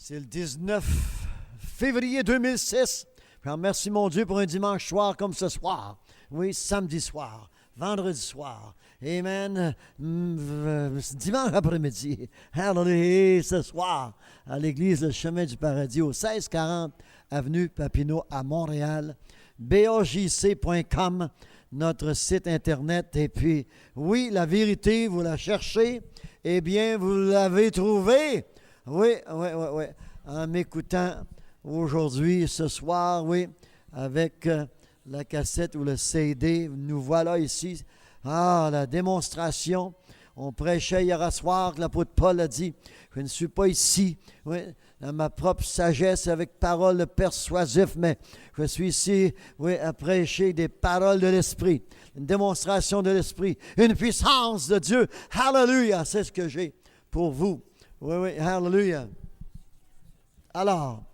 C'est le 19 février 2006. Je remercie mon Dieu pour un dimanche soir comme ce soir. Oui, samedi soir, vendredi soir. Amen. Dimanche après-midi. Hallelujah. Ce soir, à l'église Le Chemin du Paradis, au 1640 avenue Papineau à Montréal. BAJC.com, notre site Internet. Et puis, oui, la vérité, vous la cherchez. Eh bien, vous l'avez trouvée. Oui. En m'écoutant aujourd'hui, ce soir, oui, avec la cassette ou le CD, nous voilà ici. Ah, la démonstration. On prêchait hier soir que l'apôtre Paul a dit, je ne suis pas ici, oui, dans ma propre sagesse avec paroles persuasives, mais je suis ici, oui, à prêcher des paroles de l'Esprit, une démonstration de l'Esprit, une puissance de Dieu. Hallelujah, c'est ce que j'ai pour vous. Oui, hallelujah. Alors,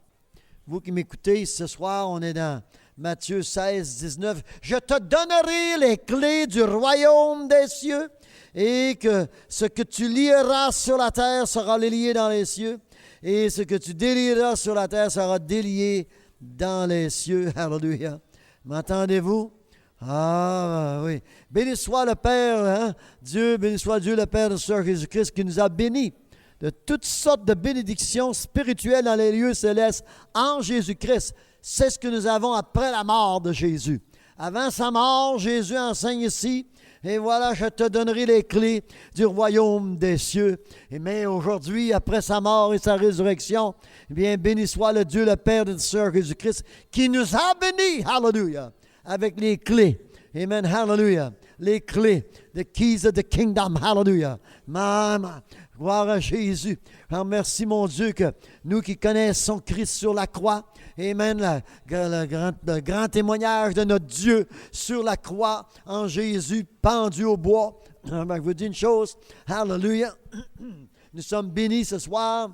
vous qui m'écoutez, ce soir, on est dans Matthieu 16, 19. « Je te donnerai les clés du royaume des cieux, et que ce que tu lieras sur la terre sera lié dans les cieux, et ce que tu délieras sur la terre sera délié dans les cieux. » Alléluia. M'entendez-vous? Ah oui. Béni soit le Père, Dieu, béni soit Dieu le Père de Seigneur Jésus-Christ qui nous a bénis de toutes sortes de bénédictions spirituelles dans les lieux célestes en Jésus-Christ. C'est ce que nous avons après la mort de Jésus. Avant sa mort, Jésus enseigne ici, et voilà, je te donnerai les clés du royaume des cieux. Mais aujourd'hui, après sa mort et sa résurrection, eh bien, béni soit le Dieu, le Père de Seigneur Jésus-Christ, qui nous a bénis, hallelujah, avec les clés. Amen, hallelujah. Les clés, the keys of the kingdom, hallelujah. Maman, gloire à Jésus. Merci mon Dieu que nous qui connaissons Christ sur la croix, amen, le grand témoignage de notre Dieu sur la croix en Jésus pendu au bois. Je vous dis une chose, hallelujah. Nous sommes bénis ce soir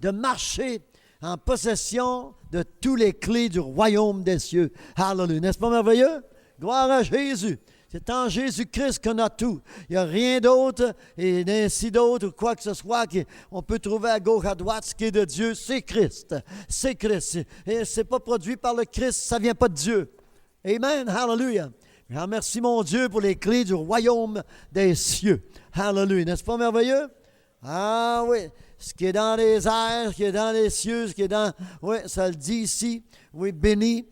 de marcher en possession de tous les clés du royaume des cieux. Hallelujah. N'est-ce pas merveilleux? Gloire à Jésus. C'est en Jésus-Christ qu'on a tout. Il n'y a rien d'autre et ainsi d'autre ou quoi que ce soit qu'on peut trouver à gauche, à droite. Ce qui est de Dieu, c'est Christ. C'est Christ. Et ce n'est pas produit par le Christ, ça ne vient pas de Dieu. Amen. Hallelujah. Je remercie mon Dieu pour les clés du royaume des cieux. Hallelujah. N'est-ce pas merveilleux? Ah oui. Ce qui est dans les airs, ce qui est dans les cieux, ce qui est dans... Oui, ça le dit ici. Oui, béni.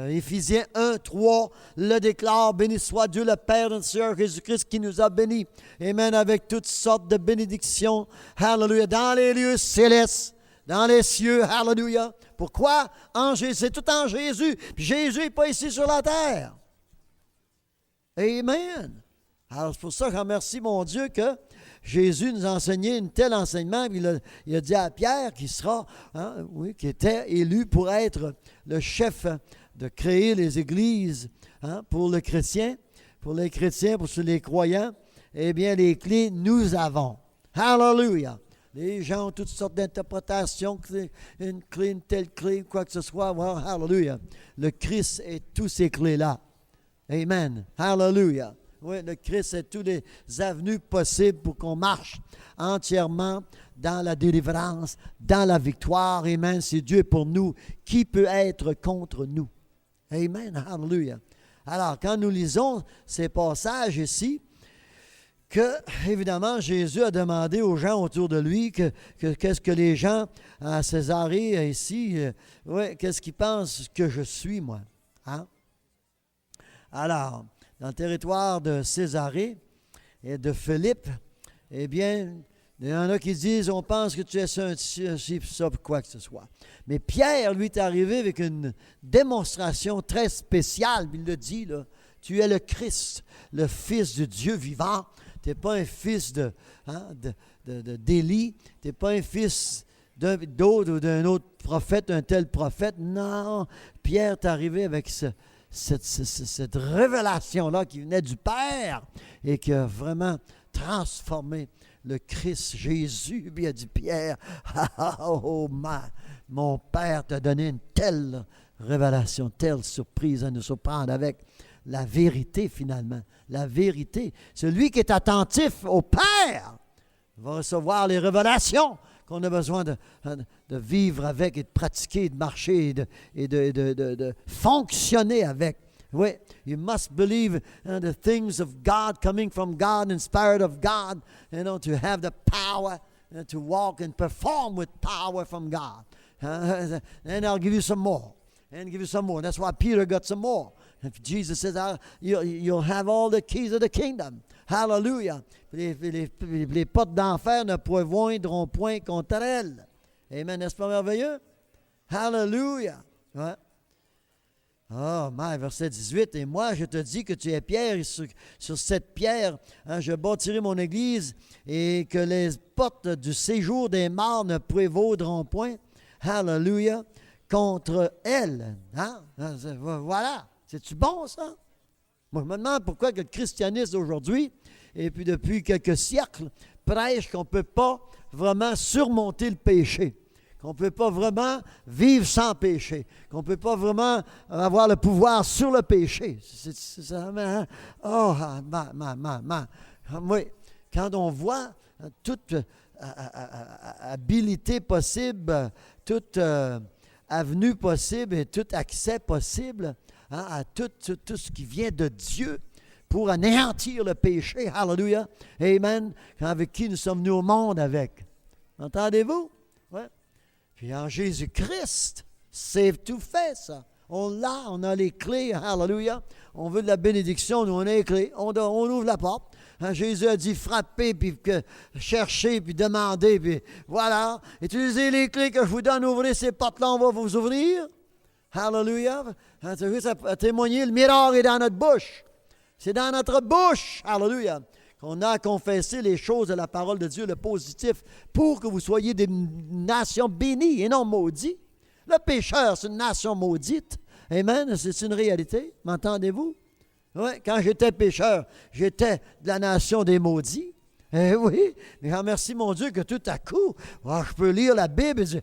Éphésiens 1, 3 le déclare. Béni soit Dieu le Père de notre Seigneur Jésus-Christ qui nous a bénis. Amen. Avec toutes sortes de bénédictions. Hallelujah. Dans les lieux célestes. Dans les cieux. Hallelujah. Pourquoi? C'est tout en Jésus. Puis Jésus n'est pas ici sur la terre. Amen. Alors, c'est pour ça que je remercie mon Dieu que Jésus nous a enseigné un tel enseignement. Il a dit à Pierre qui sera, qui était élu pour être le chef de créer les églises pour les chrétiens, pour les croyants. Eh bien, les clés, nous avons. Hallelujah! Les gens ont toutes sortes d'interprétations, une clé, une telle clé, quoi que ce soit. Well, hallelujah! Le Christ est tous ces clés-là. Amen! Hallelujah! Oui, le Christ est toutes les avenues possibles pour qu'on marche entièrement dans la délivrance, dans la victoire. Amen. Si Dieu est pour nous, qui peut être contre nous? Amen. Hallelujah. Alors, quand nous lisons ces passages ici, que, évidemment, Jésus a demandé aux gens autour de lui qu'est-ce que les gens à Césarée, ici, qu'est-ce qu'ils pensent que je suis, moi? Alors, dans le territoire de Césarée et de Philippe, eh bien, il y en a qui disent, on pense que tu es ça, quoi que ce soit. Mais Pierre, lui, est arrivé avec une démonstration très spéciale. Il le dit, là, tu es le Christ, le Fils de Dieu vivant. Tu n'es pas un fils d'Élie, tu n'es pas un fils d'autre ou d'un autre prophète, un tel prophète. Non, Pierre est arrivé avec cette révélation-là qui venait du Père et qui a vraiment transformé le Christ Jésus. Puis il a dit, Pierre, mon Père t'a donné une telle révélation, telle surprise à nous surprendre avec la vérité finalement. La vérité. Celui qui est attentif au Père va recevoir les révélations qu'on a besoin de vivre avec et de pratiquer, de marcher de fonctionner avec. Oui, you must believe the things of God coming from God, inspired of God, to have the power to walk and perform with power from God. And I'll give you some more. And give you some more. That's why Peter got some more. And Jesus says, you'll have all the keys of the kingdom. Hallelujah. Les portes d'enfer ne prévoindront point contre elles. Amen. N'est-ce pas merveilleux? Hallelujah. Ouais. Oh, verset 18. Et moi, je te dis que tu es Pierre, et sur cette pierre, je bâtirai mon église, et que les portes du séjour des morts ne prévaudront point. Hallelujah. Contre elle. Hein? Voilà. C'est-tu bon, ça? Moi, je me demande pourquoi que le christianisme d'aujourd'hui, et puis depuis quelques siècles, prêche qu'on ne peut pas vraiment surmonter le péché, qu'on ne peut pas vraiment vivre sans péché, qu'on ne peut pas vraiment avoir le pouvoir sur le péché. C'est ça, hein? Oh, oui. Quand on voit toute habilité possible, toute avenue possible et tout accès possible à tout ce qui vient de Dieu pour anéantir le péché. Hallelujah. Amen. Avec qui nous sommes venus au monde avec. Entendez-vous? Oui. Puis en Jésus-Christ, c'est tout fait, ça. On a les clés. Hallelujah. On veut de la bénédiction, nous on a les clés. On ouvre la porte. Jésus a dit frappez, puis cherchez, puis demandez, puis voilà. Utilisez les clés que je vous donne, ouvrez ces portes-là, on va vous ouvrir. Hallelujah. Ça a témoigné, le miracle est dans notre bouche. C'est dans notre bouche. Hallelujah. Qu'on a confessé les choses de la parole de Dieu, le positif, pour que vous soyez des nations bénies et non maudites. Le pécheur, c'est une nation maudite. Amen. C'est une réalité. M'entendez-vous? Oui, quand j'étais pécheur, j'étais de la nation des maudits. Eh oui, mais remercie mon Dieu que tout à coup, je peux lire la Bible et dire,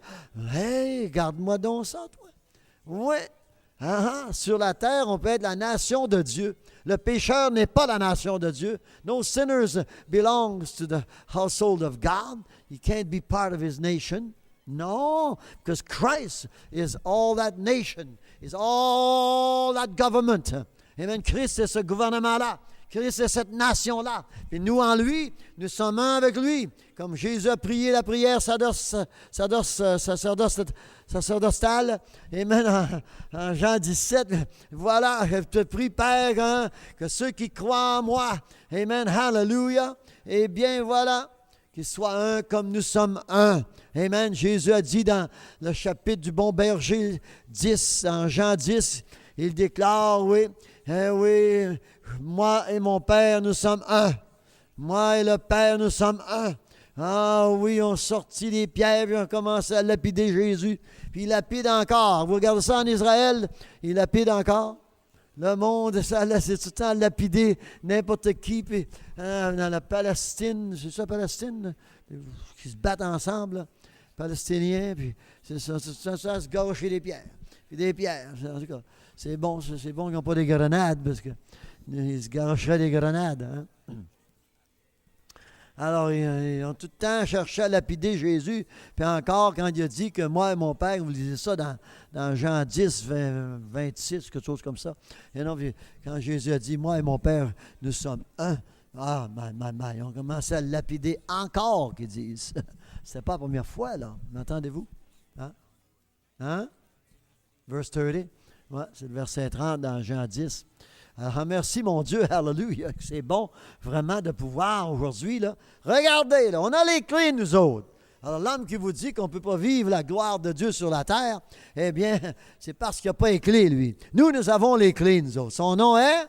hey, garde-moi donc ça, toi. Oui, sur la terre, on peut être la nation de Dieu. Le pécheur n'est pas la nation de Dieu. No sinners belongs to the household of God. He can't be part of his nation. No, because Christ is all that nation, is all that government. Amen. Christ, c'est ce gouvernement-là. Christ, c'est cette nation-là. Et nous, en lui, nous sommes un avec lui. Comme Jésus a prié la prière sacerdotale. Amen. En Jean 17, voilà, je te prie, Père, que ceux qui croient en moi, amen, hallelujah, eh bien, voilà, qu'ils soient un comme nous sommes un. Amen. Jésus a dit dans le chapitre du bon berger 10, en Jean 10, il déclare, oui, moi et mon Père, nous sommes un. Moi et le Père, nous sommes un. Ah oui, on sortit les pierres et on commencé à lapider Jésus. Puis il lapide encore. Vous regardez ça en Israël, il lapide encore. Le monde, ça, c'est tout le temps lapider n'importe qui. Puis, dans la Palestine, c'est ça, Palestine, qui se battent ensemble, là. Palestiniens, puis c'est ça, se gâcher des pierres. Puis des pierres, en tout cas. C'est bon qu'ils n'ont pas des grenades, parce qu'ils se gâcheraient des grenades. Hein? Alors, ils ont tout le temps cherché à lapider Jésus. Puis encore, quand il a dit que moi et mon Père, vous lisez ça dans Jean 10, 26, quelque chose comme ça. Et non, quand Jésus a dit, moi et mon Père, nous sommes un. Ah, ils ont commencé à lapider encore, qu'ils disent. C'est pas la première fois, là. M'entendez-vous? Hein? Verse 30. Ouais, c'est le verset 30 dans Jean 10. Alors, remercie mon Dieu, hallelujah, c'est bon vraiment de pouvoir aujourd'hui, là. Regardez, là, on a les clés, nous autres. Alors, l'homme qui vous dit qu'on ne peut pas vivre la gloire de Dieu sur la terre, eh bien, c'est parce qu'il n'a pas les clés, lui. Nous avons les clés, nous autres. Son nom est?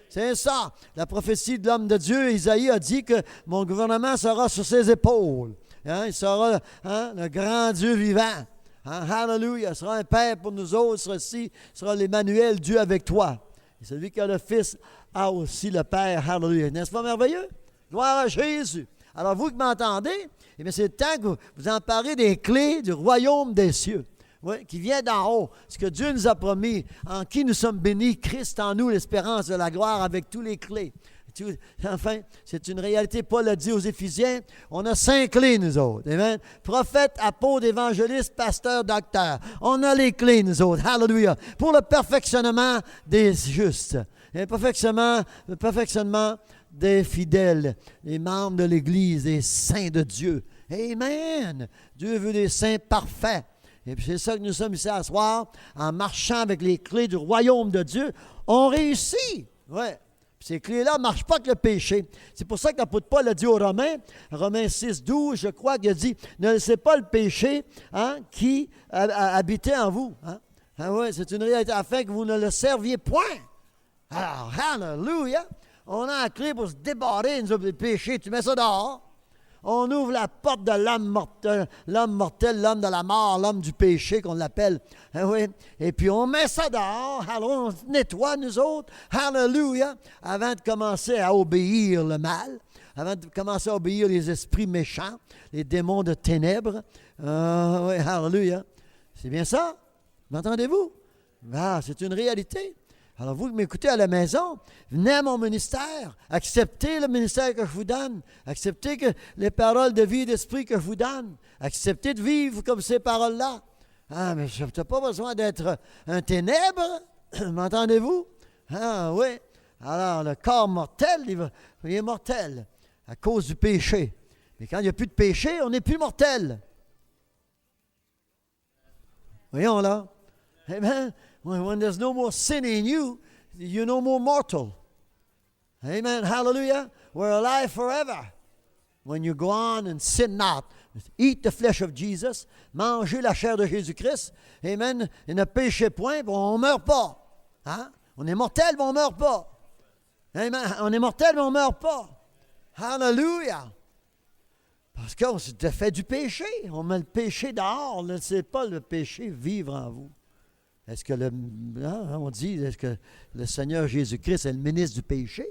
C'est ça. La prophétie de l'homme de Dieu, Isaïe a dit que mon gouvernement sera sur ses épaules. Hein? Il sera le grand Dieu vivant. Hallelujah. Il sera un Père pour nous autres. Il sera l'Emmanuel, Dieu avec toi. Et celui qui a le Fils a aussi le Père. Hallelujah. N'est-ce pas merveilleux? Gloire à Jésus. Alors, vous qui m'entendez, eh bien, c'est le temps que vous emparez des clés du royaume des cieux. Oui, qui vient d'en haut. Ce que Dieu nous a promis, en qui nous sommes bénis, Christ en nous, l'espérance de la gloire avec tous les clés. Enfin, c'est une réalité. Paul a dit aux Éphésiens, on a 5 clés, nous autres. Amen. Prophète, apôtre, évangéliste, pasteur, docteur. On a les clés, nous autres. Hallelujah. Pour le perfectionnement des justes. Et le perfectionnement des fidèles, les membres de l'Église, des saints de Dieu. Amen. Dieu veut des saints parfaits. Et puis c'est ça que nous sommes ici à soir, en marchant avec les clés du royaume de Dieu, on réussit. Ouais. Puis ces clés-là ne marchent pas que le péché. C'est pour ça que l'apôtre Paul a dit aux Romains, Romains 6, 12, je crois qu'il a dit, ne laissez pas le péché qui habitait en vous. Hein? Ah ouais, c'est une réalité, afin que vous ne le serviez point. Alors, hallelujah, on a la clé pour se débarrer du péché, tu mets ça dehors. On ouvre la porte de l'homme mortel, l'homme de la mort, l'homme du péché qu'on l'appelle. Hein, oui. Et puis on met ça dehors, on nettoie nous autres, hallelujah, avant de commencer à obéir le mal, avant de commencer à obéir les esprits méchants, les démons de ténèbres. Oui, hallelujah. C'est bien ça? M'entendez-vous? Ah, c'est une réalité. Alors, vous qui m'écoutez à la maison, venez à mon ministère, acceptez le ministère que je vous donne, acceptez que les paroles de vie et d'esprit que je vous donne, acceptez de vivre comme ces paroles-là. Ah, mais je n'ai pas besoin d'être un ténèbre, m'entendez-vous? Ah, oui. Alors, le corps mortel, il est mortel à cause du péché. Mais quand il n'y a plus de péché, on n'est plus mortel. Voyons là. Amen. When there's no more sin in you, you're no more mortal. Amen. Hallelujah. We're alive forever. When you go on and sin not, eat the flesh of Jesus, mangez la chair de Jésus-Christ. Amen. Et ne péchez point, on ne meurt pas. Hein? On est mortel, mais on ne meurt pas. Amen. On est mortel, mais on ne meurt pas. Hallelujah. Parce qu'on s'était fait du péché. On met le péché dehors. On ne laissez pas le péché vivre en vous. Est-ce que est-ce que le Seigneur Jésus-Christ est le ministre du péché?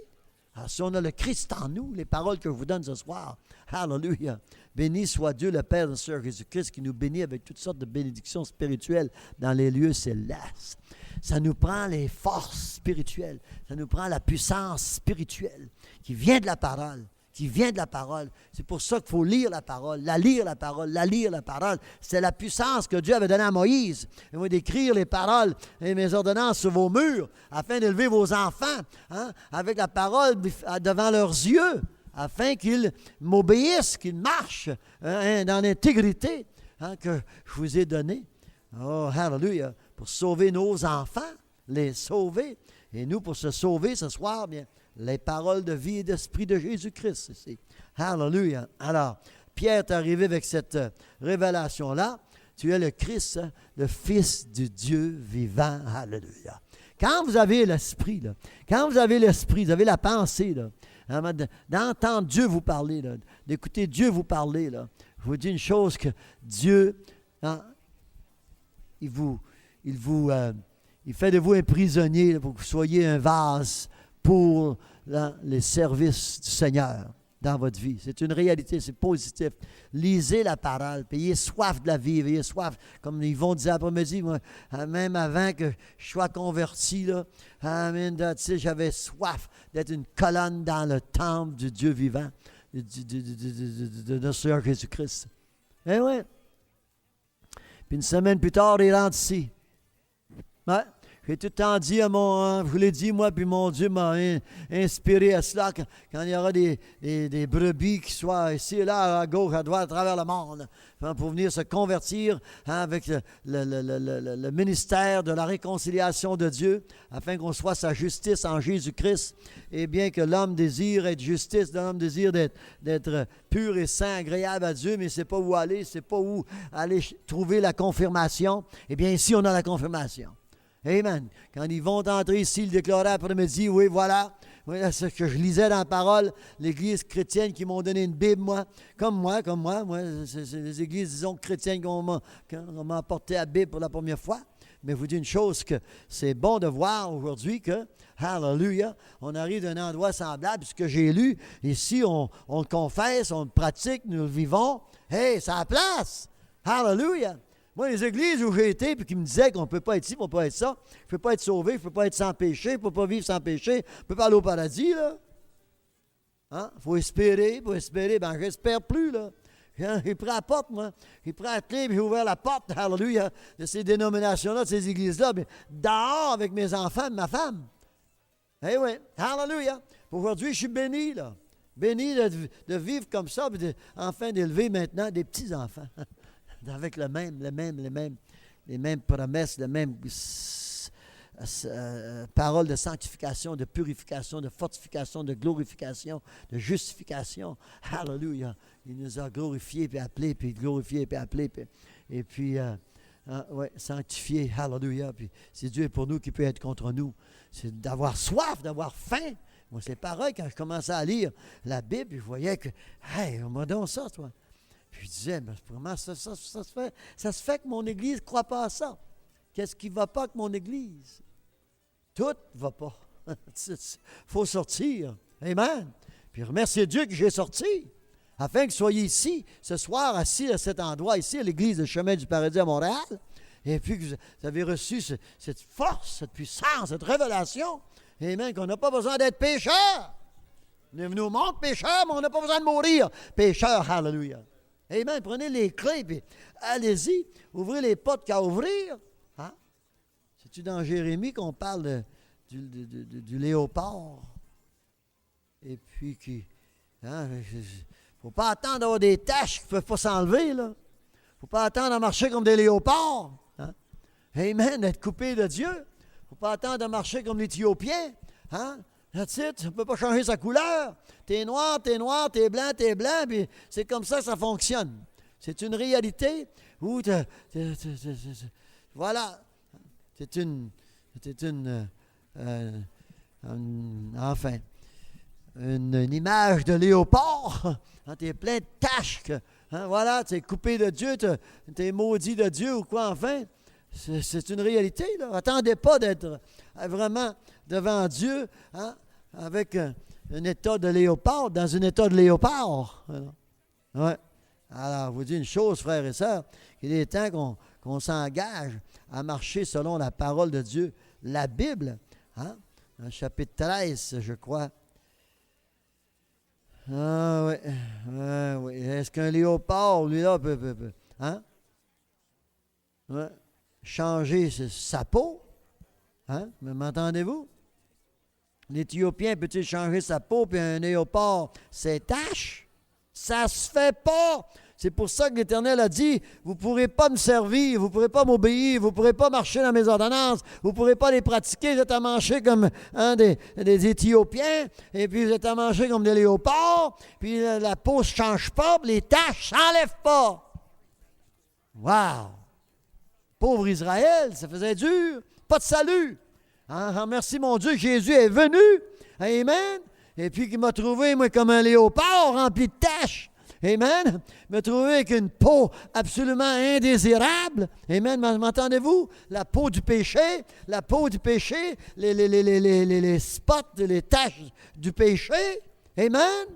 Alors, si on a le Christ en nous, les paroles que je vous donne ce soir, hallelujah, béni soit Dieu le Père de notre Seigneur Jésus-Christ qui nous bénit avec toutes sortes de bénédictions spirituelles dans les lieux célestes. Ça nous prend les forces spirituelles, ça nous prend la puissance spirituelle qui vient de la parole. C'est pour ça qu'il faut lire la parole, la lire la parole. C'est la puissance que Dieu avait donnée à Moïse. Il va d'écrire les paroles et mes ordonnances sur vos murs afin d'élever vos enfants avec la parole devant leurs yeux, afin qu'ils m'obéissent, qu'ils marchent dans l'intégrité que je vous ai donnée. Oh, hallelujah! Pour sauver nos enfants, les sauver. Et nous, pour se sauver ce soir, bien, les paroles de vie et d'esprit de Jésus-Christ ici. Hallelujah. Alors, Pierre est arrivé avec cette révélation-là. Tu es le Christ, le Fils du Dieu vivant. Hallelujah. Quand vous avez l'esprit, vous avez la pensée, d'entendre Dieu vous parler, d'écouter Dieu vous parler, je vous dis une chose que Dieu, il fait de vous un prisonnier pour que vous soyez un vase pour les services du Seigneur dans votre vie. C'est une réalité, c'est positif. Lisez la parole, puis ayez soif de la vie, ayez soif, comme Yvon disait après-midi, moi, même avant que je sois converti, j'avais soif d'être une colonne dans le temple du Dieu vivant, de notre Seigneur Jésus-Christ. Eh oui. Puis une semaine plus tard, il rentre ici. Ouais. J'ai tout le temps dit je vous l'ai dit, moi, puis mon Dieu m'a inspiré à cela, quand il y aura des brebis qui soient ici, là, à gauche, à droite, à travers le monde, pour venir se convertir avec le ministère de la réconciliation de Dieu, afin qu'on soit sa justice en Jésus-Christ, et bien que l'homme désire être justice, l'homme désire d'être pur et saint, agréable à Dieu, mais il ne sait pas où aller, il ne sait pas où aller trouver la confirmation. Eh bien, ici, on a la confirmation. Amen. Quand ils vont entrer ici, ils déclaraient après-midi, oui, voilà ce que je lisais dans la parole, l'Église chrétienne qui m'ont donné une Bible, comme moi, c'est les églises, disons, chrétiennes qui m'a apporté la Bible pour la première fois. Mais je vous dis une chose, que c'est bon de voir aujourd'hui que, hallelujah, on arrive d'un endroit semblable, ce que j'ai lu, ici, on le confesse, on le pratique, nous le vivons. Hey, c'est la place! Hallelujah! Moi, les églises où j'ai été, puis qui me disaient qu'on ne peut pas être ci, on ne peut pas être ça, je ne peux pas être sauvé, je ne peux pas être sans péché, je ne peux pas vivre sans péché, je ne peux pas aller au paradis, là. Hein? Faut espérer. Ben, j'espère plus, là. J'ai pris la porte, moi. J'ai pris la clé, puis j'ai ouvert la porte, hallelujah, de ces dénominations-là, de ces églises-là, mais dehors avec mes enfants, ma femme. Eh oui, hallelujah. Aujourd'hui, je suis béni, là. Béni de vivre comme ça, puis enfin d'élever maintenant des petits-enfants. Avec les mêmes promesses, les mêmes paroles de sanctification, de purification, de fortification, de glorification, de justification. Hallelujah. Il nous a glorifiés, puis appelés, puis glorifiés, puis appelés, et puis sanctifiés. Hallelujah. Puis c'est Dieu pour nous qui peut être contre nous. C'est d'avoir soif, d'avoir faim. Moi, c'est pareil, quand je commençais à lire la Bible, je voyais que, hey, on m'a donné ça, toi. Puis je disais, mais vraiment, ça se fait que mon Église ne croit pas à ça. Qu'est-ce qui ne va pas avec mon Église? Tout ne va pas. Il faut sortir. Amen. Puis remercier Dieu que j'ai sorti, afin que vous soyez ici, ce soir, assis à cet endroit, ici, à l'Église du Chemin du Paradis à Montréal, et puis que vous avez reçu cette force, cette puissance, cette révélation. Amen, qu'on n'a pas besoin d'être pécheur. On est venu au monde pécheur, mais on n'a pas besoin de mourir pécheur. Hallelujah. Amen. Prenez les clés, puis allez-y. Ouvrez les portes qu'il y a à ouvrir. Hein? C'est-tu dans Jérémie qu'on parle du léopard? Et puis, il ne faut pas attendre d'avoir des taches qui ne peuvent pas s'enlever, là. Il ne faut pas attendre à marcher comme des léopards. Hein? Amen, d'être coupé de Dieu. Il ne faut pas attendre de marcher comme l'Éthiopien. Hein? That's it. On ne peut pas changer sa couleur. T'es noir, t'es blanc, puis c'est comme ça que ça fonctionne. C'est une réalité où voilà. C'est une image de léopard. Hein, t'es plein de taches. Voilà, t'es coupé de Dieu, t'es maudit de Dieu ou quoi, enfin. C'est une réalité, là. Attendez pas d'être vraiment devant Dieu, hein, avec un état de léopard, dans un état de léopard. Ouais. Alors, je vous dis une chose, frères et sœurs, il est temps qu'on s'engage à marcher selon la parole de Dieu. La Bible, hein, dans le chapitre 13, je crois. Ah oui. Est-ce qu'un léopard, lui, là, peut hein? Ouais. Changer sa peau? Hein? M'entendez-vous? L'Éthiopien peut-il changer sa peau, puis un léopard ses taches? Ça se fait pas! C'est pour ça que l'Éternel a dit, vous ne pourrez pas me servir, vous ne pourrez pas m'obéir, vous ne pourrez pas marcher dans mes ordonnances, vous ne pourrez pas les pratiquer, vous êtes à manger comme des Éthiopiens, et puis vous êtes à manger comme des léopards, puis la peau ne se change pas, puis les taches ne s'enlèvent pas. Wow! Pauvre Israël, ça faisait dur. Pas de salut. Hein? Merci mon Dieu, Jésus est venu. Amen. Et puis qu'il m'a trouvé, moi, comme un léopard rempli de taches. Amen. Me trouvé avec une peau absolument indésirable. Amen. M'entendez-vous? La peau du péché, les spots, les taches du péché. Amen.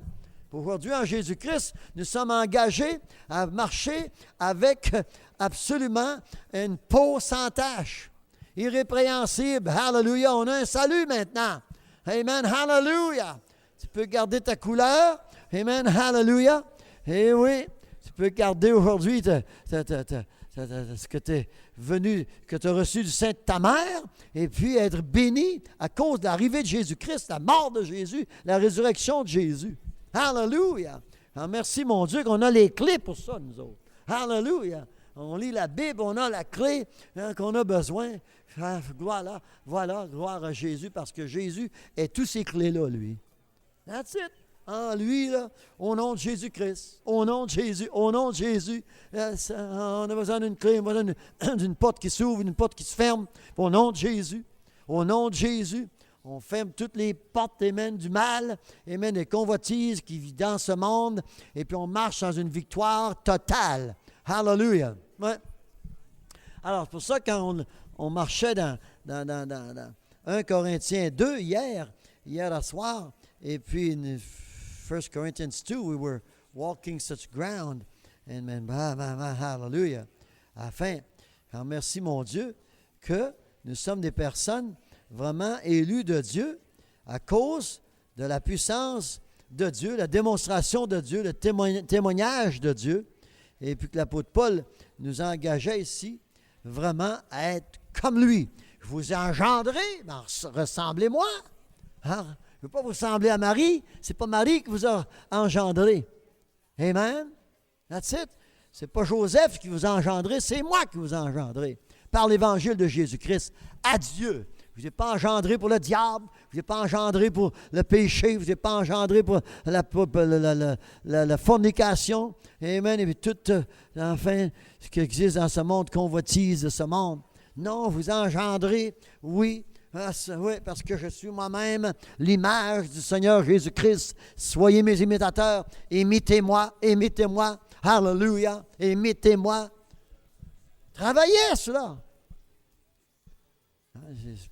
Aujourd'hui, en Jésus-Christ, nous sommes engagés à marcher avec absolument une peau sans tache, irrépréhensible. Hallelujah. On a un salut maintenant. Amen. Hallelujah. Tu peux garder ta couleur. Amen. Hallelujah. Eh oui, tu peux garder aujourd'hui ce que tu es venu, que tu as reçu du sein de ta mère, et puis être béni à cause de l'arrivée de Jésus-Christ, la mort de Jésus, la résurrection de Jésus. Hallelujah! Alors, merci mon Dieu qu'on a les clés pour ça, nous autres. Hallelujah! On lit la Bible, on a la clé qu'on a besoin. Voilà, gloire à Jésus, parce que Jésus est tous ces clés-là, lui. That's it. En lui, là, au nom de Jésus-Christ, au nom de Jésus, on a besoin d'une clé, on a besoin d'une porte qui s'ouvre, d'une porte qui se ferme, au nom de Jésus, on ferme toutes les portes, amen, du mal, amen, des convoitises qui vivent dans ce monde, et puis on marche dans une victoire totale. Hallelujah! Ouais. Alors, c'est pour ça, quand on marchait dans 1 Corinthiens 2 hier à soir, et puis 1 Corinthians 2, we were walking such ground. Amen. Hallelujah. Afin, merci mon Dieu, que nous sommes des personnes vraiment élues de Dieu à cause de la puissance de Dieu, la démonstration de Dieu, le témoignage de Dieu. Et puis que l'apôtre Paul nous engageait ici vraiment à être comme lui. Je vous ai engendré, ben, ressemblez-moi. Hein? Je ne veux pas vous ressembler à Marie. Ce n'est pas Marie qui vous a engendré. Amen. That's it. Ce n'est pas Joseph qui vous a engendré, c'est moi qui vous ai engendré. Par l'évangile de Jésus-Christ, à Dieu. Je ne vous ai pas engendré pour le diable, je ne vous ai pas engendré pour le péché, je ne vous ai pas engendré pour la fornication. Amen. Et puis tout, enfin, ce qui existe dans ce monde, convoitise de ce monde. Non, vous engendrez, oui, oui, parce que je suis moi-même l'image du Seigneur Jésus-Christ. Soyez mes imitateurs, imitez-moi, imitez-moi. Hallelujah, imitez-moi. Travaillez à cela.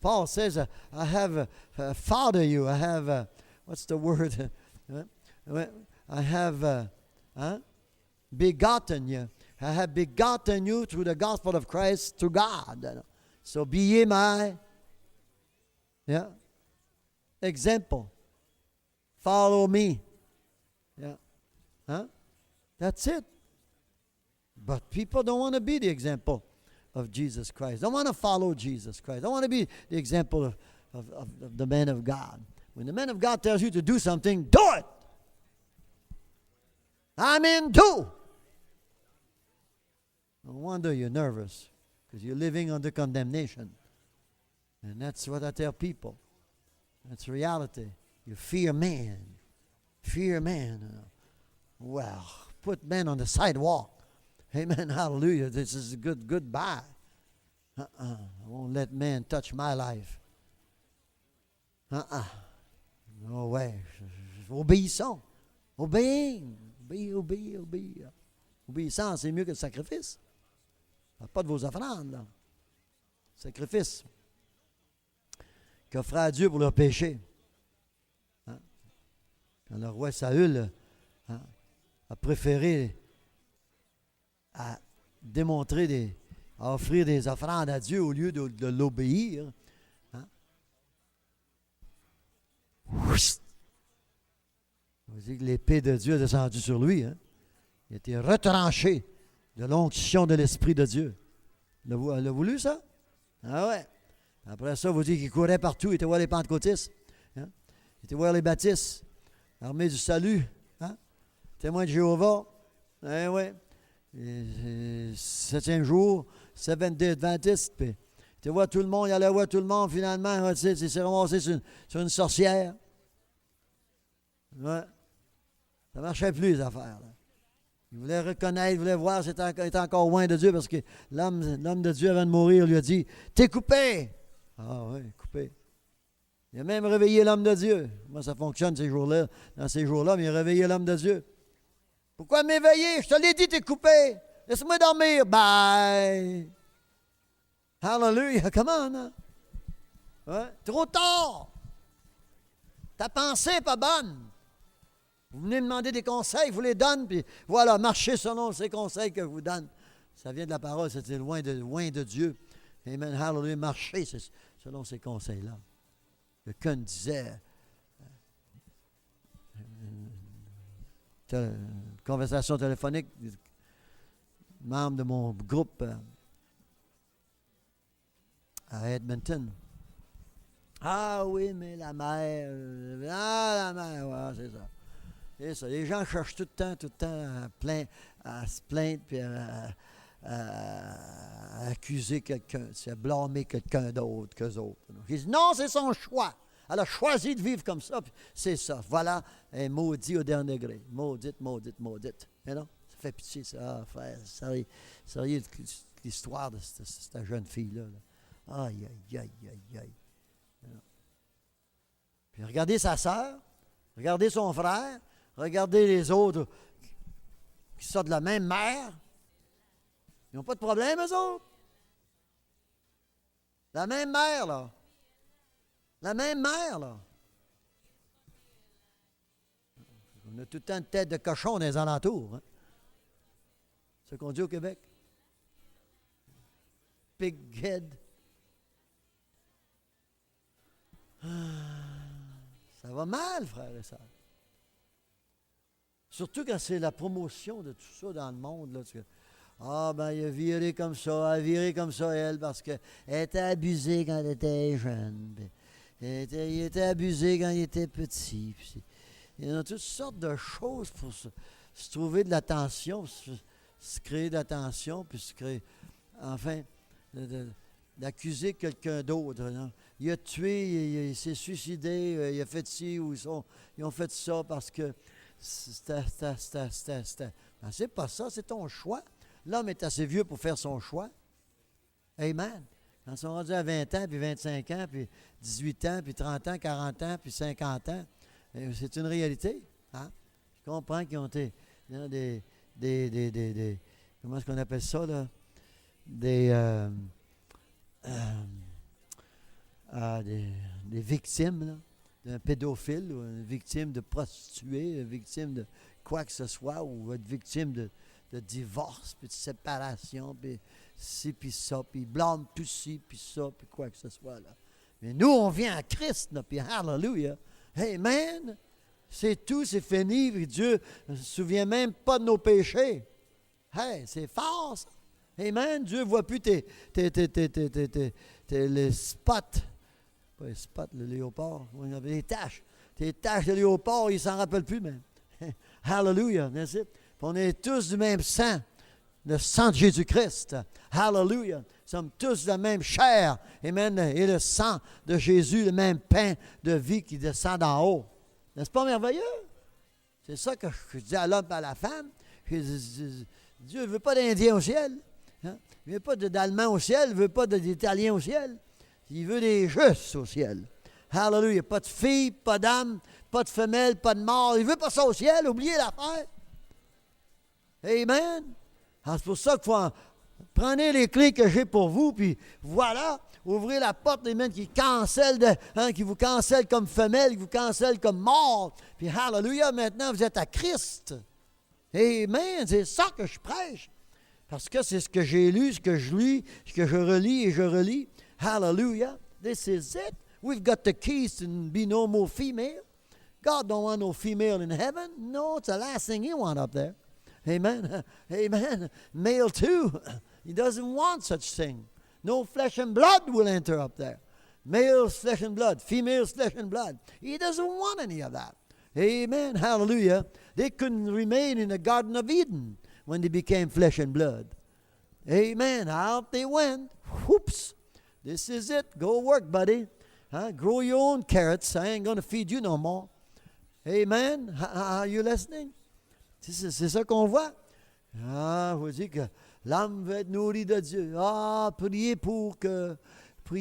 Paul says, I have fathered you. I have, what's the word? I have begotten you. I have begotten you through the gospel of Christ to God. So be ye my example. Follow me. Yeah. Huh? That's it. But people don't want to be the example of Jesus Christ. Don't want to follow Jesus Christ. Don't want to be the example of the man of God. When the man of God tells you to do something, do it. I mean, do. No wonder you're nervous, because you're living under condemnation. And that's what I tell people. That's reality. You fear man. Fear man. Well, put men on the sidewalk. Amen. Hallelujah. This is a goodbye. I won't let man touch my life. No way. Obéissons. Obéis. Obéis. Obéissance, c'est mieux que le sacrifice. Pas de vos offrandes, là. Sacrifice qu'offraient à Dieu pour leur péché. Hein? Quand le roi Saül a préféré à démontrer à offrir des offrandes à Dieu au lieu de l'obéir. Hein? Vous dites que l'épée de Dieu est descendue sur lui. Hein? Il a été retranché de l'onction de l'Esprit de Dieu. Elle a voulu ça? Ah ouais. Après ça, vous dites qu'il courait partout. Il était voir les pentecôtistes. Hein? Il était voir les baptistes. Armée du salut. Hein? Témoin de Jéhovah. Eh ouais. Septième jour, Seventh-day Adventist, puis tu vois tout le monde, il allait voir tout le monde, finalement, il s'est ramassé sur une sorcière. Ouais. Ça ne marchait plus, les affaires. Là. Il voulait reconnaître, il voulait voir s'il était encore loin de Dieu, parce que l'homme de Dieu, avant de mourir, lui a dit, « T'es coupé! » Ah oui, coupé. Il a même réveillé l'homme de Dieu. Moi, ça fonctionne ces jours-là, dans ces jours-là, mais il a réveillé l'homme de Dieu. Pourquoi m'éveiller? Je te l'ai dit, t'es coupé. Laisse-moi dormir. Bye. Hallelujah. Come on. Hein? Ouais? Trop tard. Ta pensée n'est pas bonne. Vous venez me demander des conseils, je vous les donne, puis voilà, marchez selon ces conseils que je vous donne. Ça vient de la parole, c'était loin de Dieu. Amen. Hallelujah. Marchez selon ces conseils-là. Quelqu'un disait, conversation téléphonique, membre de mon groupe à Edmonton. Ah oui, mais la mer, la mer, ouais, c'est ça. C'est ça. Les gens cherchent tout le temps à se plaindre puis à accuser quelqu'un, à blâmer quelqu'un d'autre qu'eux autres. Ils disent non, c'est son choix. Elle a choisi de vivre comme ça, puis c'est ça. Voilà, un maudit au dernier degré. Maudite. Mais non, ça fait pitié, ça. Ah, frère, sérieux, l'histoire de cette jeune fille-là. Là. Aïe. Puis regardez sa sœur, regardez son frère, regardez les autres qui sortent de la même mère. Ils n'ont pas de problème, eux autres. La même mère, là. La même mère, là. On a tout le temps une tête de cochon dans les alentours. Hein? C'est ce qu'on dit au Québec. Pighead. Ça va mal, frère et sœurs. Surtout quand c'est la promotion de tout ça dans le monde. Là, ah, ben, il a viré comme ça, elle a viré comme ça, elle, parce qu'elle était abusée quand elle était jeune. Il était abusé quand il était petit. Il y a toutes sortes de choses pour se trouver de l'attention, se créer de l'attention, puis se créer, enfin, d'accuser quelqu'un d'autre. Hein. Il a tué, il s'est suicidé, il a fait ci, ou ils ont fait ça parce que c'était. Ben, c'est pas ça, c'est ton choix. L'homme est assez vieux pour faire son choix. Amen. Quand ils sont rendus à 20 ans, puis 25 ans, puis 18 ans, puis 30 ans, 40 ans, puis 50 ans, c'est une réalité. Hein? Je comprends qu'ils ont été des comment est-ce qu'on appelle ça, là? Des victimes, là, d'un pédophile, ou une victime de prostituée, une victime de quoi que ce soit, ou être victime de divorce, puis de séparation, puis ci, puis ça, puis il blâme tout ci, puis ça, puis quoi que ce soit, là. Mais nous, on vient à Christ, là, puis hallelujah. Amen. C'est tout, c'est fini, puis Dieu ne se souvient même pas de nos péchés. Hey, c'est fort, ça. Amen. Dieu ne voit plus les spots. Pas les spots, le léopard. Les taches. Tes taches de léopard, il ne s'en rappelle plus même. Hallelujah. Puis on est tous du même sang. Le sang de Jésus-Christ. Hallelujah. Nous sommes tous de la même chair. Amen. Et le sang de Jésus, le même pain de vie qui descend d'en haut. N'est-ce pas merveilleux? C'est ça que je dis à l'homme et à la femme. Dieu ne veut pas d'Indiens au ciel. Hein? Il ne veut pas d'Allemands au ciel. Il ne veut pas d'Italiens au ciel. Il veut des justes au ciel. Hallelujah. Pas de filles, pas d'âmes, pas de femelles, pas de mort. Il ne veut pas ça au ciel. Oubliez l'affaire. Amen. Alors, c'est pour ça qu'il faut prenez les clés que j'ai pour vous, puis voilà, ouvrez la porte des mains qui qui vous cancellent comme femelle, qui vous cancellent comme mort. Puis hallelujah, maintenant vous êtes à Christ. Amen. C'est ça que je prêche. Parce que c'est ce que j'ai lu, ce que je lis, ce que je relis et je relis. Hallelujah. This is it. We've got the keys to be no more female. God don't want no female in heaven. No, it's the last thing he wants up there. Amen. Amen. Male too. He doesn't want such thing. No flesh and blood will enter up there. Male's flesh and blood. Female's flesh and blood. He doesn't want any of that. Amen. Hallelujah. They couldn't remain in the Garden of Eden when they became flesh and blood. Amen. Out they went. Whoops. This is it. Go work, buddy. Grow your own carrots. I ain't going to feed you no more. Amen. Are you listening? C'est ça qu'on voit. Ah, vous dites que l'âme veut être nourrie de Dieu. Ah, priez pour que. Je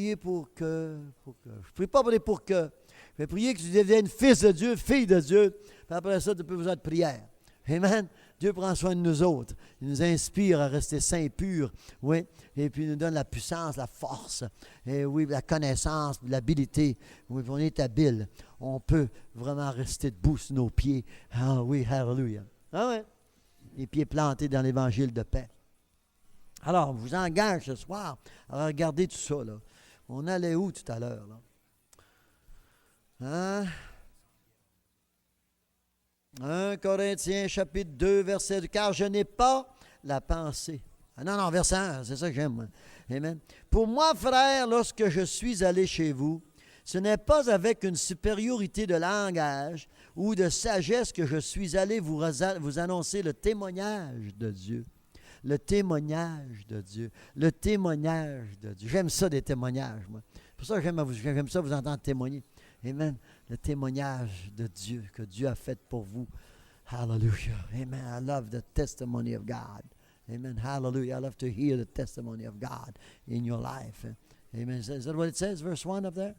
prie pas pour que. Je vais prier que tu deviennes fils de Dieu, fille de Dieu. Puis après ça, tu peux besoin de prière. Amen. Dieu prend soin de nous autres. Il nous inspire à rester saints et purs. Oui. Et puis il nous donne la puissance, la force. Et oui, la connaissance, l'habilité. Oui, puis on est habile. On peut vraiment rester debout sur nos pieds. Ah oui, hallelujah. Ah ouais. Les pieds plantés dans l'évangile de paix. Alors, on vous engage ce soir à regarder tout ça, là. On allait où tout à l'heure, là? 1 Corinthiens, chapitre 2, verset 2. Car je n'ai pas la pensée. Ah non, verset 1, c'est ça que j'aime, moi. Amen. Pour moi, frère, lorsque je suis allé chez vous, ce n'est pas avec une supériorité de langage ou de sagesse que je suis allé vous annoncer le témoignage de Dieu. Le témoignage de Dieu. Le témoignage de Dieu. J'aime ça, des témoignages, moi. C'est pour ça que j'aime ça vous entendre témoigner. Amen. Le témoignage de Dieu que Dieu a fait pour vous. Hallelujah. Amen. I love the testimony of God. Amen. Hallelujah. I love to hear the testimony of God in your life. Amen. Is that what it says, verse 1 up there?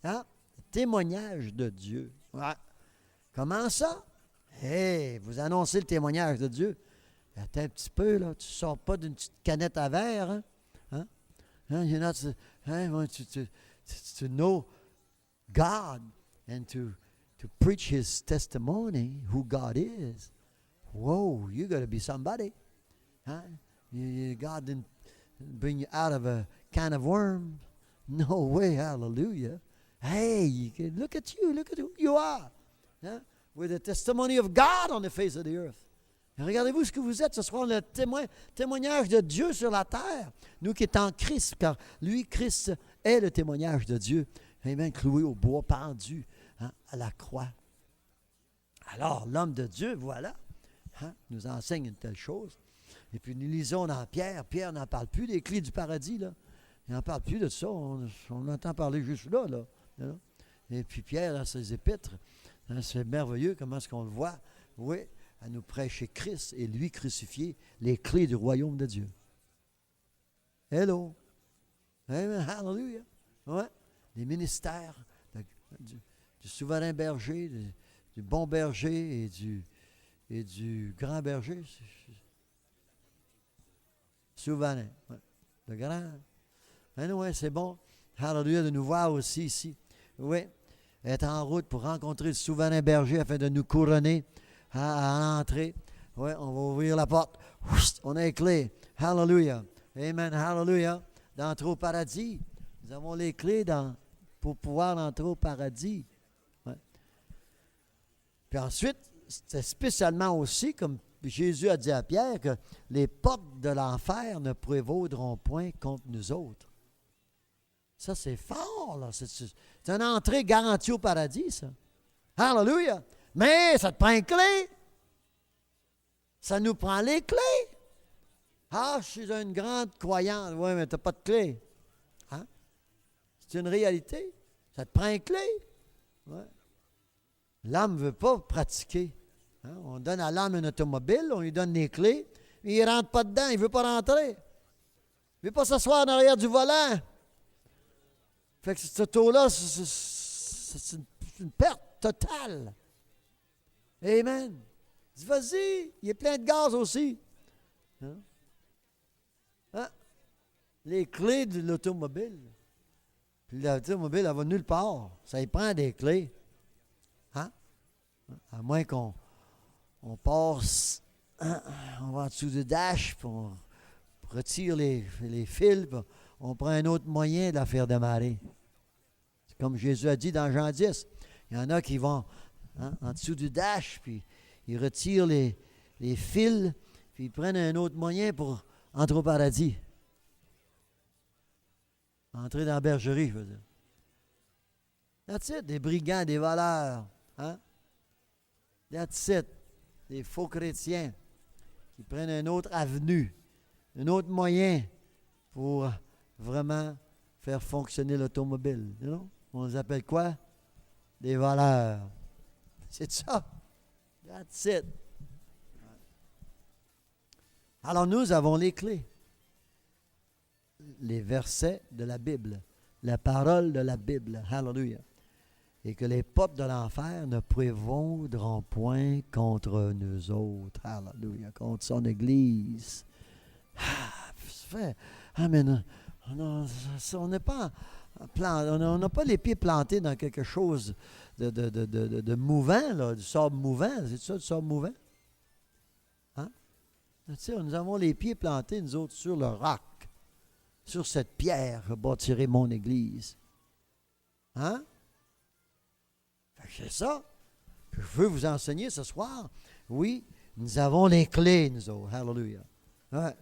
Hein? Le témoignage de Dieu. Ouais. Comment ça? Hey, vous annoncez le témoignage de Dieu. Attends un petit peu, là. Tu ne sors pas d'une petite canette à verre, hein? Hein? You're not, to know God and to preach His testimony, who God is. Whoa, you got to be somebody. Huh? God didn't bring you out of a can of worms. No way, hallelujah. Hey, look at you, look at who you are. Huh? We're the testimony of God on the face of the earth. Et regardez-vous ce que vous êtes ce soir, le témoignage de Dieu sur la terre. Nous qui sommes en Christ, car lui, Christ, est le témoignage de Dieu. Amen, cloué au bois, pendu à la croix. Alors, l'homme de Dieu, voilà, nous enseigne une telle chose. Et puis nous lisons dans Pierre. Pierre n'en parle plus des clés du paradis, là. Il n'en parle plus de ça. On entend parler juste là, là. Et puis Pierre, dans ses épîtres, c'est merveilleux comment est-ce qu'on le voit. Oui, à nous prêcher Christ et lui crucifié, les clés du royaume de Dieu. Hello. Amen. Hallelujah. Ouais. Les ministères du souverain berger, du bon berger et du grand berger. Souverain. Ouais. Le grand. Oui, c'est bon. Hallelujah, de nous voir aussi ici. Oui. Être en route pour rencontrer le souverain berger afin de nous couronner à l'entrée. Oui, on va ouvrir la porte. On a les clés. Hallelujah. Amen. Hallelujah. D'entrer au paradis. Nous avons les clés pour pouvoir entrer au paradis. Ouais. Puis ensuite, c'est spécialement aussi, comme Jésus a dit à Pierre, que les portes de l'enfer ne prévaudront point contre nous autres. Ça, c'est fort, là. C'est une entrée garantie au paradis, ça. Hallelujah! Mais ça te prend une clé. Ça nous prend les clés. Ah, je suis une grande croyante. Oui, mais tu n'as pas de clé. Hein? C'est une réalité. Ça te prend une clé. Ouais. L'âme ne veut pas pratiquer. Hein? On donne à l'âme une automobile, on lui donne les clés, mais il ne rentre pas dedans, il ne veut pas rentrer. Il ne veut pas s'asseoir en arrière du volant. Fait que ce auto-là, c'est une perte totale. Amen. Dis, vas-y, il est plein de gaz aussi. Hein? Hein? Les clés de l'automobile. Puis l'automobile, elle va nulle part. Ça y prend des clés. Hein? À moins qu'on passe, on va en dessous du dash, puis on retire les fils, puis on prend un autre moyen de la faire démarrer. C'est comme Jésus a dit dans Jean 10. Il y en a qui vont en dessous du dash, puis ils retirent les fils, puis ils prennent un autre moyen pour entrer au paradis. Entrer dans la bergerie, je veux dire. That's it, des brigands, des voleurs. Hein? That's it, des faux chrétiens qui prennent une autre avenue, un autre moyen pour vraiment faire fonctionner l'automobile. You know? On les appelle quoi? Des voleurs. C'est ça. That's it. Alors nous avons les clés. Les versets de la Bible. La parole de la Bible. Hallelujah. Et que les portes de l'enfer ne prévaudront point contre nous autres. Hallelujah. Contre son Église. Amen. On n'est pas... On n'a pas les pieds plantés dans quelque chose de mouvant, là, du sable mouvant. C'est ça, du sable mouvant? Hein? Tu sais, nous avons les pieds plantés, nous autres, sur le roc. Sur cette pierre, je bâtirai mon église. Hein? Fait que c'est ça que je veux vous enseigner ce soir. Oui, nous avons les clés, nous autres. Hallelujah. Ouais.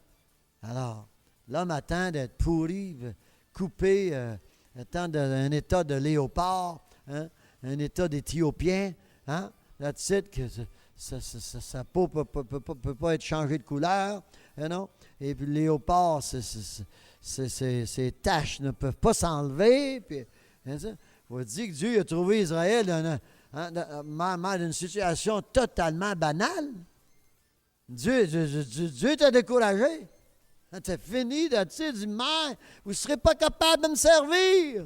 Alors, l'homme attend d'être pourri, coupé, attend d'un état de léopard, hein, un état d'Éthiopien, hein, that's it, que sa peau ne peut pas être changée de couleur, non? Et puis le léopard, ses taches ne peuvent pas s'enlever. Puis, hein, on dit que Dieu a trouvé Israël dans une situation totalement banale. Dieu t'a découragé. C'est fini, tu dis, mais vous ne serez pas capable de me servir.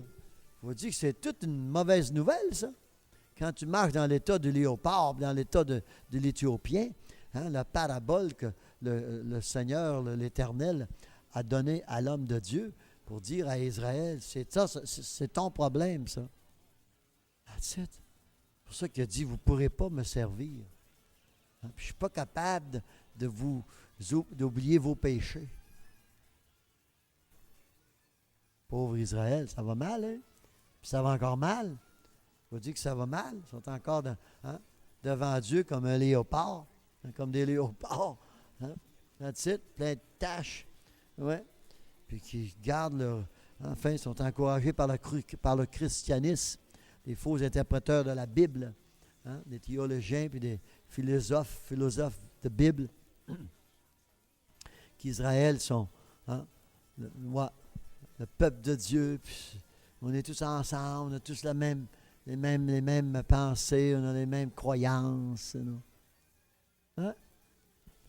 Je vous dis que c'est toute une mauvaise nouvelle, ça. Quand tu marches dans l'état du léopard, dans l'état de l'Éthiopien, hein, la parabole que le Seigneur, l'Éternel, a donnée à l'homme de Dieu pour dire à Israël, c'est ton problème, ça. C'est pour ça qu'il a dit, vous ne pourrez pas me servir. Hein, puis je ne suis pas capable d'oublier vos péchés. Pauvre Israël, ça va mal, hein? Puis ça va encore mal. Je vous dis que ça va mal. Ils sont encore dans... Hein? devant Dieu comme un léopard, hein, comme des léopards. Hein? That's it, plein de taches. Ouais. Puis qui gardent leur. Enfin, ils sont encouragés par le christianisme, les faux interpréteurs de la Bible, hein, des théologiens puis des philosophes de Bible, qu'Israël sont le peuple de Dieu. Puis on est tous ensemble, on a tous les mêmes pensées, on a les mêmes croyances. Hein?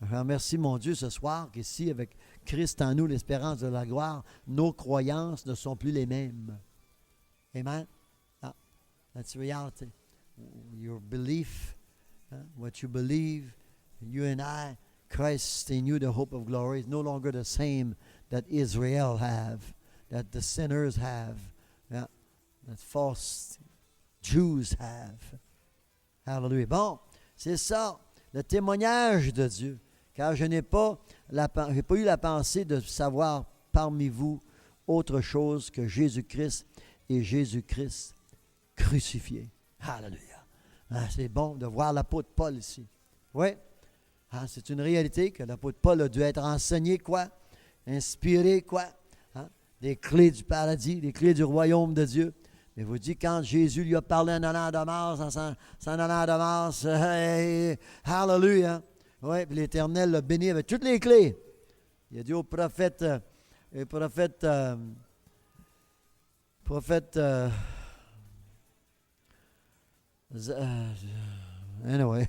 Je remercie mon Dieu ce soir qu'ici, avec Christ en nous, l'espérance de la gloire, nos croyances ne sont plus les mêmes. Amen? Ah, that's reality. Your belief, what you believe, you and I, Christ in you, the hope of glory, is no longer the same that Israel have, that the sinners have, that false Jews have. Hallelujah. Bon, c'est ça, le témoignage de Dieu. Car je n'ai pas eu la pensée de savoir parmi vous autre chose que Jésus-Christ et Jésus-Christ crucifié. Alléluia. Ah, c'est bon de voir l'apôtre Paul ici. Oui, c'est une réalité que l'apôtre Paul a dû être enseigné quoi? Inspiré quoi? Des clés du paradis, des clés du royaume de Dieu. Mais vous dites, quand Jésus lui a parlé en allant à Damas, en s'en allant à Damas, hallelujah. Oui, puis l'Éternel l'a béni avec toutes les clés. Il a dit au prophète, anyway,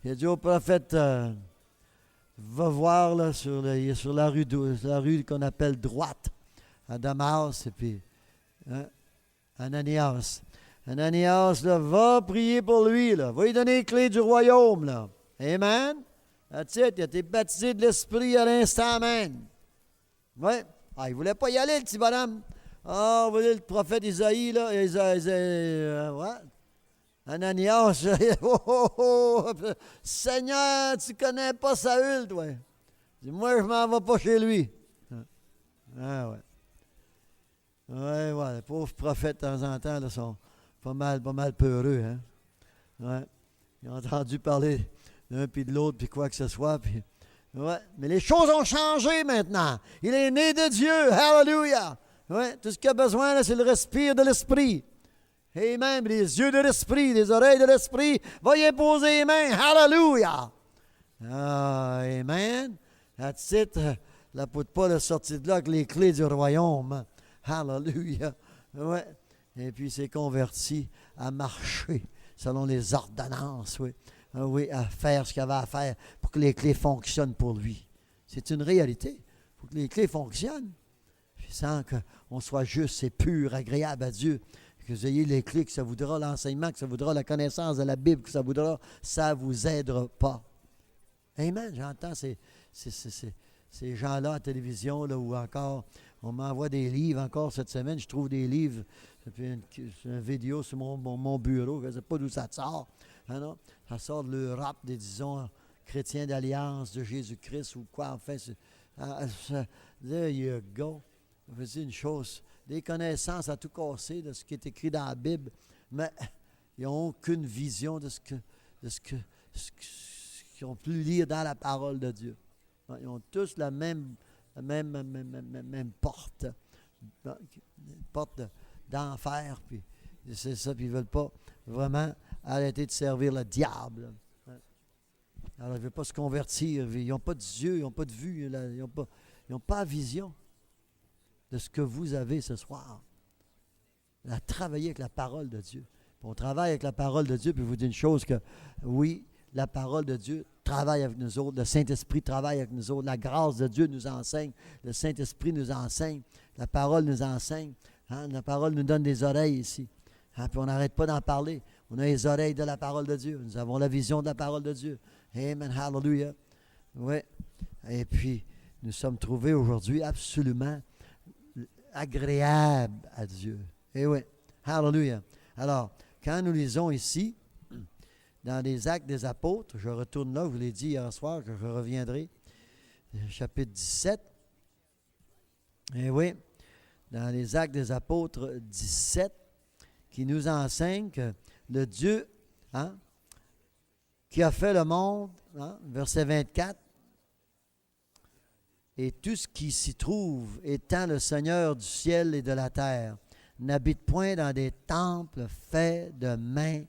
il a dit au prophète, va voir là, sur la rue qu'on appelle droite, à Damas, et puis Ananias. Ananias, là, va prier pour lui, là, va lui donner les clés du royaume, là. Amen. That's it. Il a été baptisé de l'Esprit à l'instant même. Oui. Il ne voulait pas y aller, le petit bonhomme. Vous voyez le prophète Isaïe, là. Ananias. Seigneur, tu ne connais pas Saül, toi. Moi, je ne m'en vais pas chez lui. Ouais. Ouais, les pauvres prophètes, de temps en temps, là, sont pas mal peureux, hein. Ouais. Ils ont entendu parler d'un puis de l'autre, puis quoi que ce soit. Puis, ouais. Mais les choses ont changé maintenant. Il est né de Dieu. Hallelujah. Ouais. Tout ce qu'il a besoin, là, c'est le respire de l'Esprit. Et même les yeux de l'Esprit, les oreilles de l'Esprit. Va y imposer les mains. Hallelujah. Amen. That's it. L'apôtre Paul est sorti de là avec les clés du royaume. Hallelujah. Ouais. Et puis il s'est converti à marcher selon les ordonnances, oui. Oui, à faire ce qu'il avait à faire pour que les clés fonctionnent pour lui. C'est une réalité. Il faut que les clés fonctionnent. Puis sans qu'on soit juste et pur, agréable à Dieu, que vous ayez les clés que ça voudra, l'enseignement que ça voudra, la connaissance de la Bible que ça voudra, ça ne vous aidera pas. Amen. J'entends ces gens-là à la télévision, là, ou encore, on m'envoie des livres encore cette semaine. Je trouve des livres, une vidéo sur mon bureau, je ne sais pas d'où ça sort. Hein, non? Ça sort de l'Europe, disons, chrétiens d'Alliance de Jésus-Christ ou quoi. Enfin, there you go. Je veux dire une chose, des connaissances à tout casser de ce qui est écrit dans la Bible, mais ils n'ont aucune vision de ce qu'ils ont pu lire dans la parole de Dieu. Ils ont tous la même porte, porte d'enfer, puis c'est ça, puis ils ne veulent pas vraiment arrêter de servir le diable. Alors, ils ne veulent pas se convertir, ils n'ont pas de yeux, ils n'ont pas de vue, ils n'ont pas la vision de ce que vous avez ce soir. À travailler avec la parole de Dieu. Puis on travaille avec la parole de Dieu, puis je vous dis une chose que, oui, la parole de Dieu travaille avec nous autres, le Saint-Esprit travaille avec nous autres, la grâce de Dieu nous enseigne, le Saint-Esprit nous enseigne, la parole nous enseigne, hein, la parole nous donne des oreilles ici, hein, puis on n'arrête pas d'en parler, on a les oreilles de la parole de Dieu, nous avons la vision de la parole de Dieu, amen, hallelujah, oui, et puis nous sommes trouvés aujourd'hui absolument agréables à Dieu, et oui, hallelujah, alors, quand nous lisons ici, dans les Actes des Apôtres, je retourne là, je vous l'ai dit hier soir que je reviendrai, chapitre 17. Et oui, dans les Actes des Apôtres 17, qui nous enseigne que le Dieu, hein, qui a fait le monde, hein, verset 24, et tout ce qui s'y trouve, étant le Seigneur du ciel et de la terre, n'habite point dans des temples faits de mains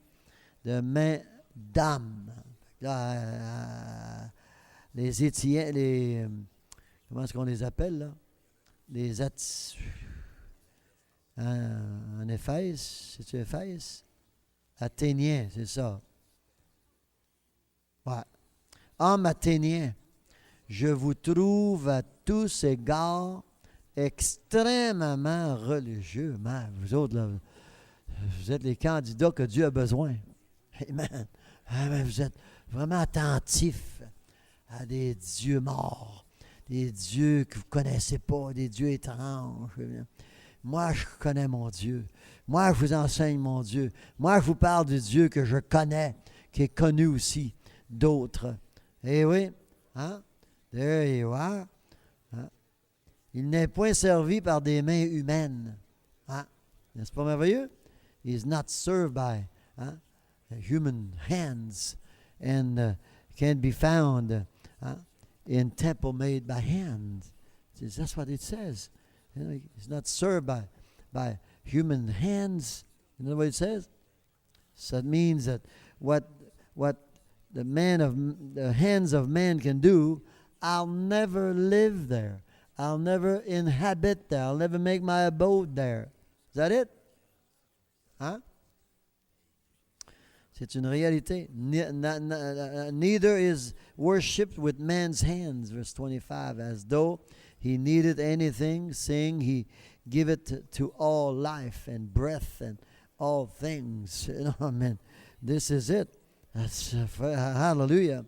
d'âme. Là, les Étiens, comment est-ce qu'on les appelle, là? Les en Éphèse, c'est-tu Éphèse? Athéniens, c'est ça. Ouais. Hommes athéniens, je vous trouve à tous égards extrêmement religieux. Man, vous autres, là, vous êtes les candidats que Dieu a besoin. Amen. Amen. Vous êtes vraiment attentifs à des dieux morts, des dieux que vous ne connaissez pas, des dieux étranges. Moi, je connais mon Dieu. Moi, je vous enseigne mon Dieu. Moi, je vous parle du Dieu que je connais, qui est connu aussi d'autres. Eh oui, hein? There you are. Hein? Il n'est point servi par des mains humaines. Hein? N'est-ce pas merveilleux? He is not served by human hands and can be found in temple made by hands. That's what it says. You know, he's not served by human hands. You know what it says? So that means that what the hands of man can do, I'll never live there. I'll never inhabit there. I'll never make my abode there. Is that it? Hein? C'est une réalité. Neither is worshipped with man's hands, verse 25, as though he needed anything, seeing he giveth to all life and breath and all things. You know, amen. This is it. That's, hallelujah.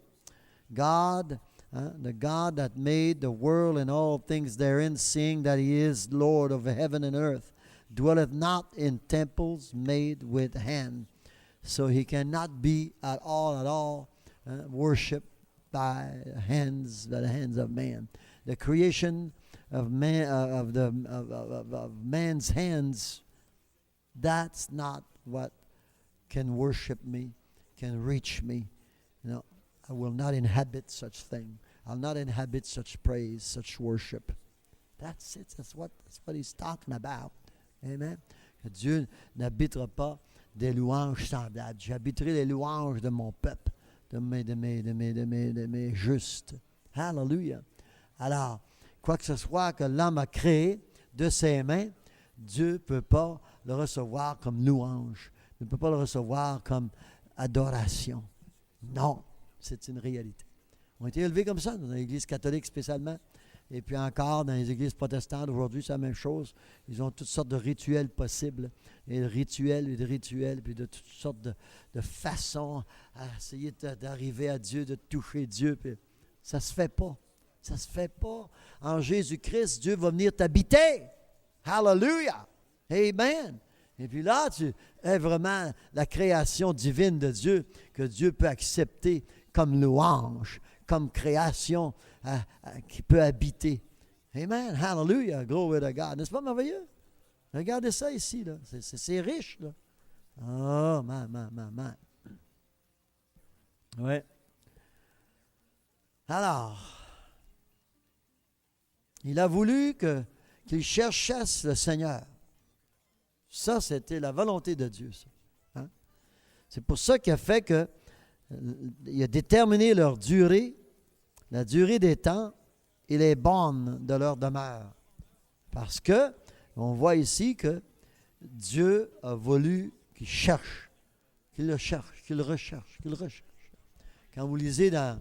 God, the God that made the world and all things therein, seeing that he is Lord of heaven and earth, dwelleth not in temples made with hand. So he cannot be at all worshipped by the hands of man. The creation of man of man's hands, that's not what can worship me, can reach me. You know, I will not inhabit such thing. I'll not inhabit such praise, such worship. That's it. That's what he's talking about. Amen. Que Dieu n'habitera pas des louanges semblables. J'habiterai les louanges de mon peuple, de mes justes. Hallelujah. Alors, quoi que ce soit que l'homme a créé de ses mains, Dieu ne peut pas le recevoir comme louange. Il ne peut pas le recevoir comme adoration. Non, c'est une réalité. On a été élevés comme ça dans l'Église catholique spécialement. Et puis encore, dans les églises protestantes, aujourd'hui, c'est la même chose. Ils ont toutes sortes de rituels possibles. Et de rituels, puis de toutes sortes de façons à essayer d'arriver à Dieu, de toucher Dieu. Puis ça ne se fait pas. Ça ne se fait pas. En Jésus-Christ, Dieu va venir t'habiter. Hallelujah! Amen! Et puis là, tu es vraiment la création divine de Dieu que Dieu peut accepter comme louange, comme création qui peut habiter. Amen. Hallelujah. Glory to God. N'est-ce pas merveilleux? Regardez ça ici, là. C'est riche, là. Oh, man. Oui. Alors, il a voulu qu'il cherchasse le Seigneur. Ça, c'était la volonté de Dieu, ça. Hein? C'est pour ça qu'il a fait que il a déterminé leur durée, la durée des temps et les bornes de leur demeure. Parce que, on voit ici que Dieu a voulu qu'il cherche, qu'il le cherche, qu'il recherche. Quand vous lisez dans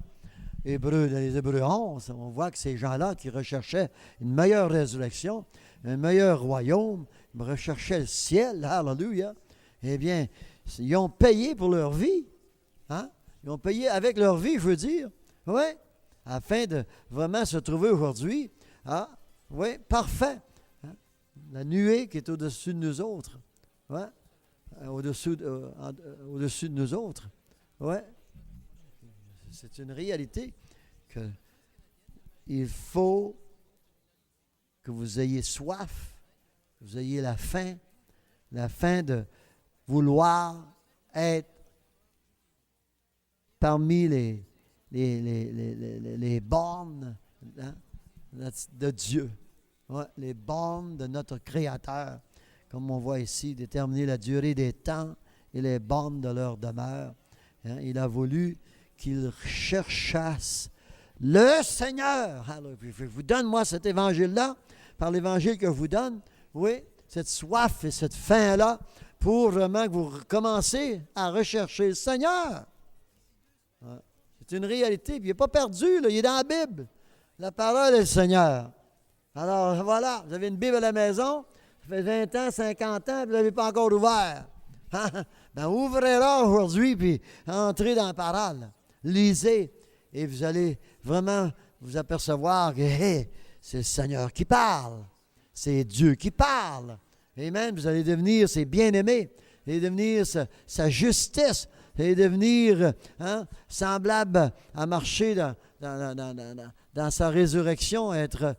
les Hébreux 11, on voit que ces gens-là qui recherchaient une meilleure résurrection, un meilleur royaume, ils recherchaient le ciel, hallelujah, eh bien, ils ont payé pour leur vie. Hein? Ils ont payé avec leur vie, je veux dire. Oui, afin de vraiment se trouver aujourd'hui. Ah, oui, parfait. Hein? La nuée qui est au-dessus de nous autres. Ouais? Au-dessus de nous autres. Oui. C'est une réalité que il faut que vous ayez soif, que vous ayez la faim de vouloir être parmi les bornes, hein, de Dieu. Ouais, les bornes de notre Créateur, comme on voit ici, déterminer la durée des temps et les bornes de leur demeure. Hein, il a voulu qu'ils cherchassent le Seigneur. Alors, je vous donne, moi, cet évangile-là, par l'évangile que je vous donne, oui, cette soif et cette faim-là, pour vraiment que vous commencez à rechercher le Seigneur. Ouais. C'est une réalité, puis il n'est pas perdu, là, il est dans la Bible. La parole est le Seigneur. Alors, voilà, vous avez une Bible à la maison, ça fait 20 ans, 50 ans, puis vous n'avez pas encore ouvert. Ben, ouvrez-la aujourd'hui, puis entrez dans la parole. Lisez, et vous allez vraiment vous apercevoir que hey, c'est le Seigneur qui parle. C'est Dieu qui parle. Amen. Vous allez devenir ses bien-aimés. Vous allez devenir sa justice. Vous allez devenir semblable à marcher dans sa résurrection, être,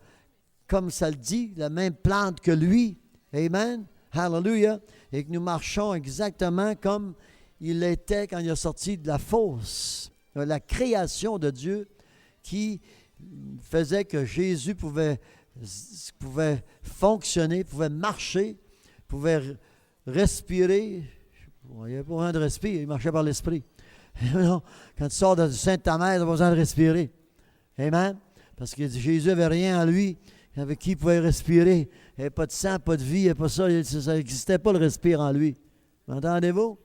comme ça le dit, la même plante que lui. Amen. Hallelujah. Et que nous marchons exactement comme il était quand il est sorti de la fosse. La création de Dieu qui faisait que Jésus pouvait fonctionner, pouvait marcher, pouvait respirer. Il n'y avait pas besoin de respirer, il marchait par l'esprit. Quand tu sors du sein de ta mère, tu n'as pas besoin de respirer. Amen. Parce que Jésus n'avait rien en lui avec qui il pouvait respirer. Il n'y avait pas de sang, pas de vie, il n'y avait pas ça. Ça n'existait pas le respire en lui. Entendez-vous?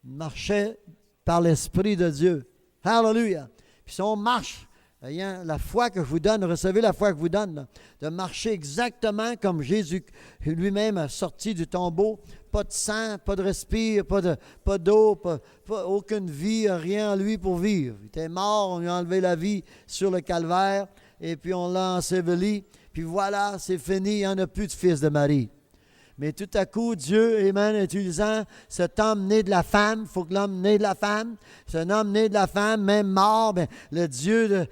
Il marchait par l'Esprit de Dieu. Hallelujah. Puis si on marche, ayant la foi que je vous donne, recevez la foi que je vous donne, là, de marcher exactement comme Jésus lui-même a sorti du tombeau. Pas de sang, pas de respire, pas d'eau, aucune vie, rien en lui pour vivre. Il était mort, on lui a enlevé la vie sur le calvaire, et puis on l'a enseveli. Puis voilà, c'est fini, il n'y en a plus de fils de Marie. Mais tout à coup, Dieu, amen, utilisant cet homme né de la femme, il faut que l'homme né de la femme, cet homme né de la femme, même mort, bien, le Dieu,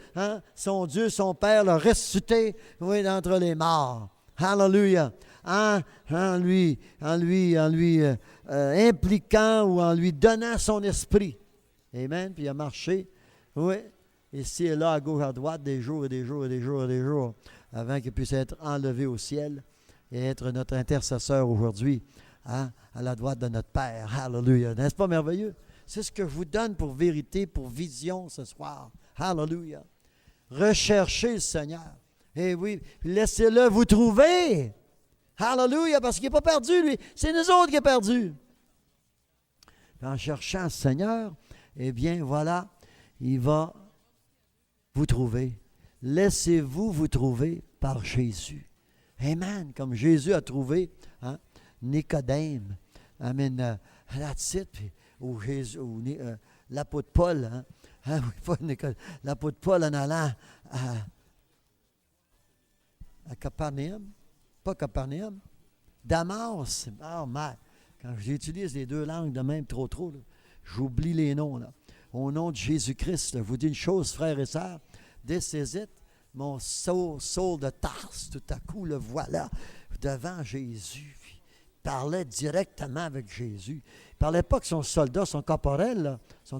son Dieu, son Père, l'a ressuscité, oui, d'entre les morts. Hallelujah. En lui impliquant ou en lui donnant son esprit. Amen. Puis il a marché, oui, ici et là, à gauche, à droite, des jours et des jours et des jours et des jours, avant qu'il puisse être enlevé au ciel et être notre intercesseur aujourd'hui, à la droite de notre Père. Hallelujah. N'est-ce pas merveilleux? C'est ce que je vous donne pour vérité, pour vision ce soir. Hallelujah. Recherchez le Seigneur. Eh oui, laissez-le vous trouver. Hallelujah, parce qu'il n'est pas perdu, lui. C'est nous autres qui est perdu. En cherchant le Seigneur, eh bien, voilà, il va vous trouver. Laissez-vous vous trouver par Jésus. Amen. Comme Jésus a trouvé Nicodème. Amen. That's it. Ou Jésus, ou l'apôtre Paul. L'apôtre Paul en allant à Capernaum. Pas Capernaum. Damas. Oh, man. Quand j'utilise les deux langues de même trop, là, j'oublie les noms. Là. Au nom de Jésus-Christ, je vous dis une chose, frères et sœurs. Décésite, mon Saul de Tarse, tout à coup, le voilà devant Jésus. Puis, il parlait directement avec Jésus. Il ne parlait pas que son soldat, son caporal, là, son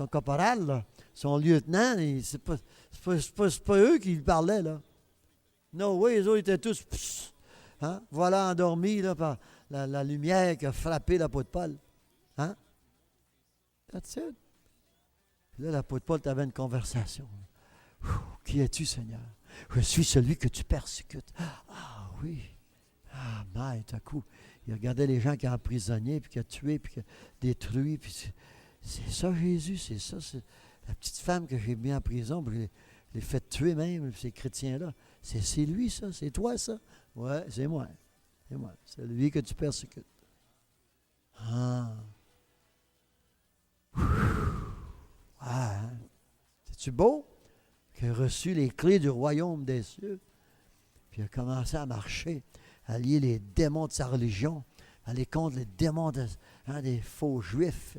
caporal, là, son lieutenant, c'est pas eux qui lui parlaient. Là. Non, oui, les autres étaient tous, voilà, endormis là, par la lumière qui a frappé l'apôtre Paul. Hein? That's it. Puis là, l'apôtre Paul avait une conversation. Qui es-tu, Seigneur? Je suis celui que tu persécutes. Ah oui. Ah, mais tout à coup, il regardait les gens qui ont emprisonné, puis qui a tué, puis qui a détruit. Puis c'est ça, Jésus, c'est ça. C'est la petite femme que j'ai mis en prison, puis je l'ai fait tuer même, ces chrétiens-là. C'est lui, ça? C'est toi, ça? Oui, c'est moi. C'est moi. C'est lui que tu persécutes. Ah. Ah, hein? C'est-tu beau? Qui a reçu les clés du royaume des cieux, puis il a commencé à marcher, à lier les démons de sa religion, à aller contre les démons des faux juifs.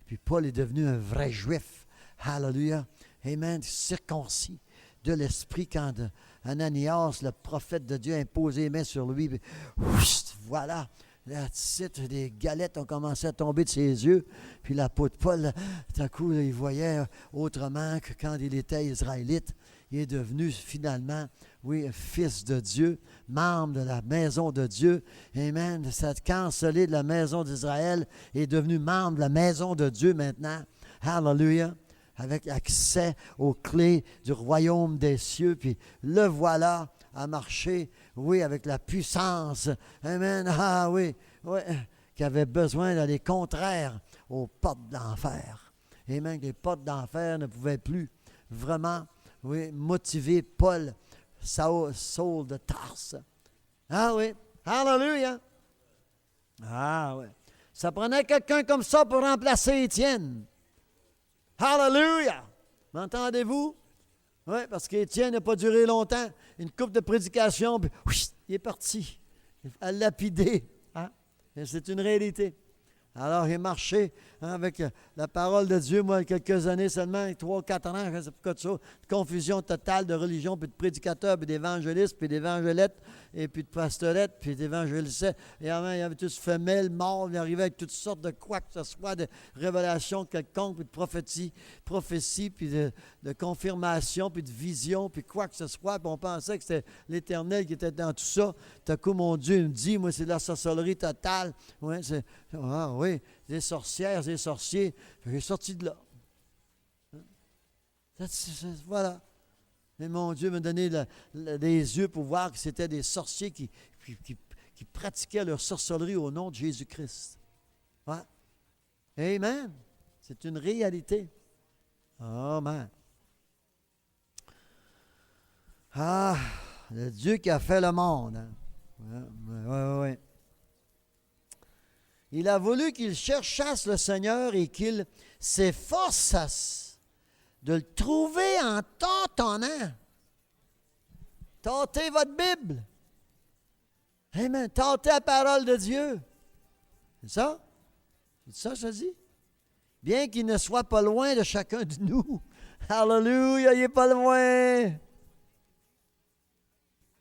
Puis Paul est devenu un vrai juif. Hallelujah. Amen. Circoncis de l'esprit quand Ananias, le prophète de Dieu, a imposé les mains sur lui. Puis, voilà. des galettes ont commencé à tomber de ses yeux. Puis l'apôtre Paul, tout à coup, il voyait autrement que quand il était israélite. Il est devenu finalement, oui, fils de Dieu, membre de la maison de Dieu. Amen. Cette cancellé de la maison d'Israël est devenu membre de la maison de Dieu maintenant. Hallelujah. Avec accès aux clés du royaume des cieux. Puis le voilà à marcher, oui, avec la puissance. Amen. Ah oui, oui, qui avait besoin d'aller contraire aux portes d'enfer. Amen. Les portes d'enfer ne pouvaient plus vraiment, oui, motiver Paul, Saul de Tarse. Ah oui, hallelujah. Ah oui. Ça prenait quelqu'un comme ça pour remplacer Étienne. Hallelujah. M'entendez-vous? Oui, parce qu'Étienne n'a pas duré longtemps. Une couple de prédications, puis il est parti. À lapider. Hein? Et c'est une réalité. Alors, il marchait avec la parole de Dieu, moi, quelques années seulement, 3 4 ans, je ne sais pas quoi de ça, de confusion totale de religion, puis de prédicateurs, puis d'évangélistes, puis d'évangélettes, et puis de pastorettes, puis d'évangélistes. Et avant, il y avait tous femelles, morts, il arrivait avec toutes sortes de quoi que ce soit, de révélations quelconques, puis de prophéties, puis de confirmation, puis de vision, puis quoi que ce soit. Puis on pensait que c'était l'Éternel qui était dans tout ça. Tout à coup, mon Dieu, il me dit, moi, c'est de la sorcellerie totale. Ouais, oui, des sorcières, des sorciers. J'ai sorti de là. Voilà. Et mon Dieu m'a donné des yeux pour voir que c'était des sorciers qui pratiquaient leur sorcellerie au nom de Jésus-Christ. Ouais. Amen. C'est une réalité. Amen. Ah, le Dieu qui a fait le monde. Hein? Oui. Il a voulu qu'ils cherchassent le Seigneur et qu'ils s'efforçassent de le trouver en tâtonnant. Tâtez votre Bible. Amen. Tâtez la parole de Dieu. C'est ça? C'est ça que je dis? Bien qu'il ne soit pas loin de chacun de nous. Alléluia, il n'est pas loin.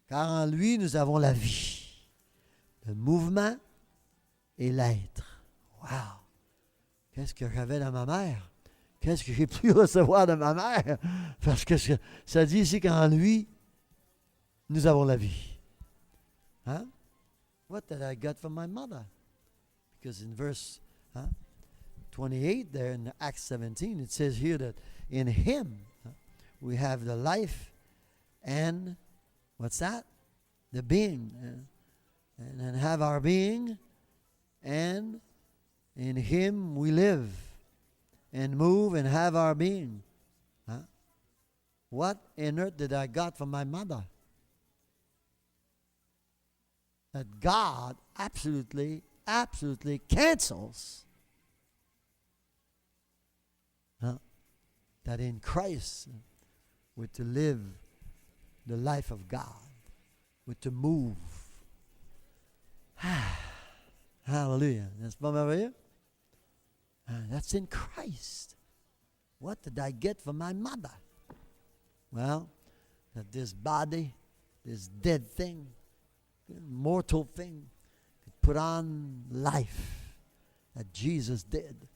Car en lui, nous avons la vie, le mouvement et l'être. Wow! Qu'est-ce que j'avais dans ma mère? Qu'est-ce que j'ai pu recevoir de ma mère? Parce que ça dit ici qu'en lui, nous avons la vie. Hein? What did I get from my mother? Because in verse 28 there in Acts 17, it says here that in him we have the life and, what's that? The being. And have our being, and in him we live and move and have our being. Huh? What on earth did I got from my mother? That God absolutely cancels that in Christ we're to live the life of God. We're to move. Hallelujah. N'est-ce pas merveilleux? That's in Christ. What did I get from my mother? Well, that this body, this dead thing, mortal thing, could put on life that Jesus did.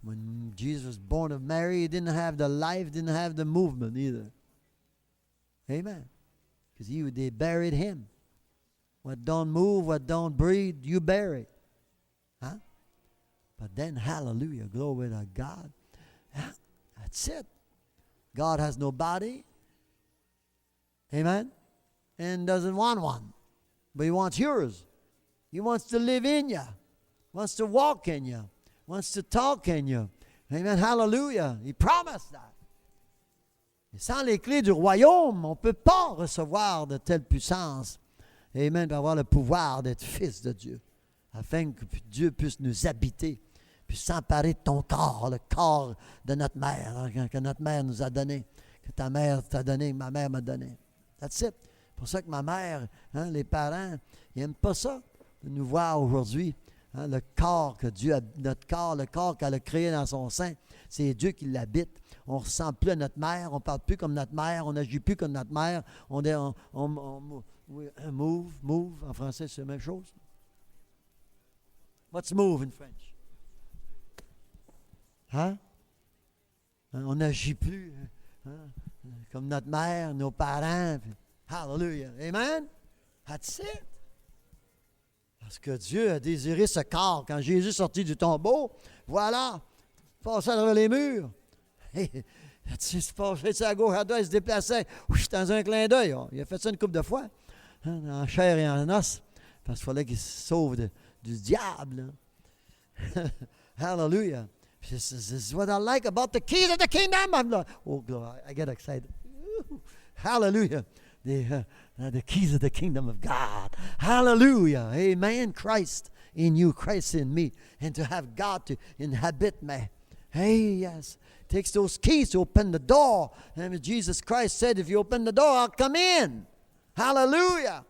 When Jesus was born of Mary, he didn't have the life, didn't have the movement either. Amen. Because they buried him. What don't move, what don't breathe, you bury. Huh? But then, hallelujah, glory to God. That's it. God has no body. Amen? And doesn't want one. But he wants yours. He wants to live in you. Wants to walk in you. Wants to talk in you. Amen? Hallelujah. He promised that. Et sans les clés du royaume, on ne peut pas recevoir de telle puissance. Amen. Pour avoir le pouvoir d'être fils de Dieu. Afin que Dieu puisse nous habiter. Puisse s'emparer de ton corps, le corps de notre mère, que notre mère nous a donné. Que ta mère t'a donné, que ma mère m'a donné. That's it. C'est pour ça que ma mère, les parents, ils n'aiment pas ça de nous voir aujourd'hui. Le corps que Dieu a, notre corps, le corps qu'elle a créé dans son sein, c'est Dieu qui l'habite. On ne ressemble plus à notre mère, on ne parle plus comme notre mère, on n'agit plus comme notre mère, move, en français c'est la même chose. What's move in French? Hein? On n'agit plus comme notre mère, nos parents. Puis, hallelujah. Amen? That's it. Parce que Dieu a désiré ce corps. Quand Jésus est sorti du tombeau, voilà, passait à travers les murs. Il se passait à gauche, à droite, il se déplaçait dans un clin d'œil. Il a fait ça une couple de fois, en chair et en os, parce qu'il fallait qu'il se sauve du diable. Hallelujah. This is what I like about the keys of the kingdom. I'm like, oh, glory, I get excited. Hallelujah. The keys of the kingdom of God. Hallelujah. Amen. Christ in you, Christ in me. And to have God to inhabit me. Hey, yes. Takes those keys to open the door. And Jesus Christ said, if you open the door, I'll come in. Hallelujah.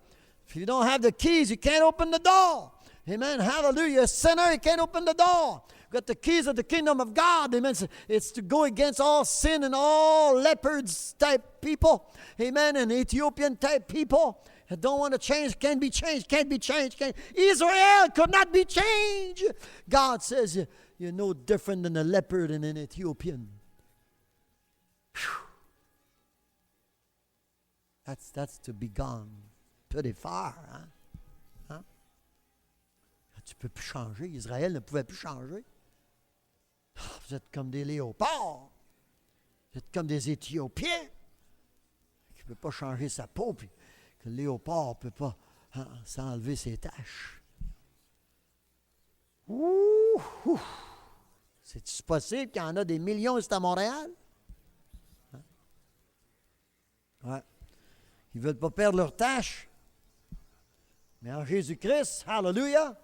If you don't have the keys, you can't open the door. Amen. Hallelujah. A sinner, you can't open the door. Got the keys of the kingdom of God. Amen. It's to go against all sin and all leopards type people. Amen. And Ethiopian type people that don't want to change, can't be changed, can't be changed. Israel could not be changed. God says you're no different than a leopard and an Ethiopian. Whew. That's to be gone pretty far. Hein? Hein? Tu ne peux plus changer. Israël ne pouvait plus changer. Vous êtes comme des léopards. Vous êtes comme des Éthiopiens qui ne peuvent pas changer sa peau, puis que le léopard ne peut pas s'enlever ses taches. C'est-tu possible qu'il y en a des millions ici à Montréal? Hein? Ouais. Ils ne veulent pas perdre leurs taches. Mais en Jésus-Christ, hallelujah,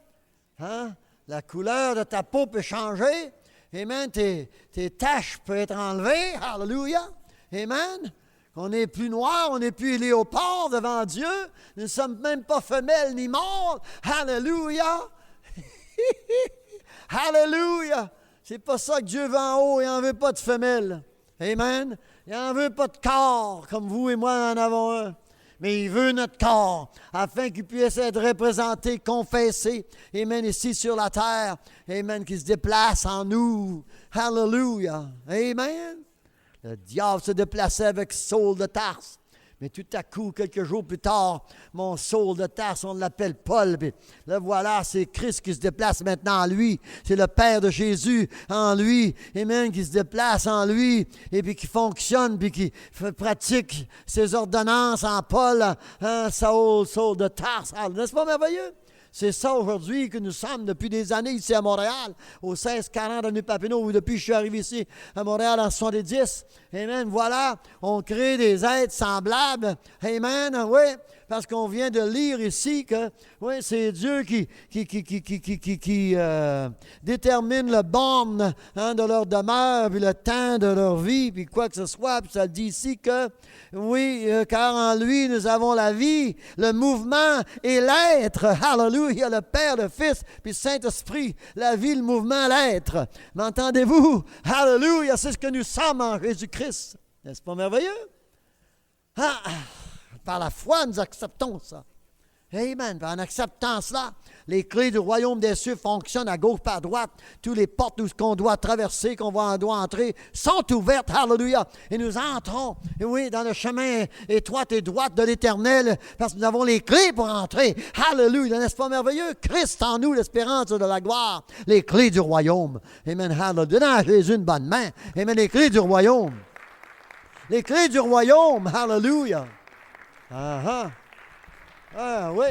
hein? La couleur de ta peau peut changer. Amen. Tes taches peuvent être enlevées. Hallelujah. Amen. On n'est plus noir, on n'est plus léopard devant Dieu. Nous ne sommes même pas femelles ni mâles. Hallelujah. Hallelujah. C'est pas ça que Dieu veut en haut. Il n'en veut pas de femelles. Amen. Il n'en veut pas de corps comme vous et moi en avons un. Mais il veut notre corps, afin qu'il puisse être représenté, confessé, amen, ici sur la terre, amen, qu'il se déplace en nous. Hallelujah, amen. Le diable se déplaçait avec Saul de Tarse. Mais tout à coup, quelques jours plus tard, mon Saul de Tarse, on l'appelle Paul. Puis là, voilà, c'est Christ qui se déplace maintenant en lui. C'est le Père de Jésus en lui. Amen, qui se déplace en lui. Et puis qui fonctionne, puis qui pratique ses ordonnances en Paul, Saul de Tarse. N'est-ce pas merveilleux? C'est ça aujourd'hui que nous sommes depuis des années ici à Montréal, au 1640 avenue Papineau, où depuis que je suis arrivé ici à Montréal en 70. Amen. Voilà, on crée des êtres semblables. Amen. Oui, parce qu'on vient de lire ici que oui, c'est Dieu qui détermine le borne de leur demeure, puis le temps de leur vie, puis quoi que ce soit. Puis ça dit ici que, oui, car en lui, nous avons la vie, le mouvement et l'être. Hallelujah, le Père, le Fils, puis le Saint-Esprit, la vie, le mouvement, l'être. M'entendez-vous? Hallelujah, c'est ce que nous sommes en Jésus-Christ. N'est-ce pas merveilleux? Ah, par la foi, nous acceptons ça. Amen. En acceptant cela, les clés du royaume des cieux fonctionnent à gauche par droite. Toutes les portes qu'on doit traverser, qu'on doit entrer, sont ouvertes. Hallelujah. Et nous entrons, et oui, dans le chemin étroit et droit de l'Éternel, parce que nous avons les clés pour entrer. Hallelujah. N'est-ce pas merveilleux? Christ en nous, l'espérance de la gloire. Les clés du royaume. Amen. Hallelujah. Donnez à Jésus une bonne main. Amen. Les clés du royaume. Les clés du royaume. Hallelujah. Ah oui.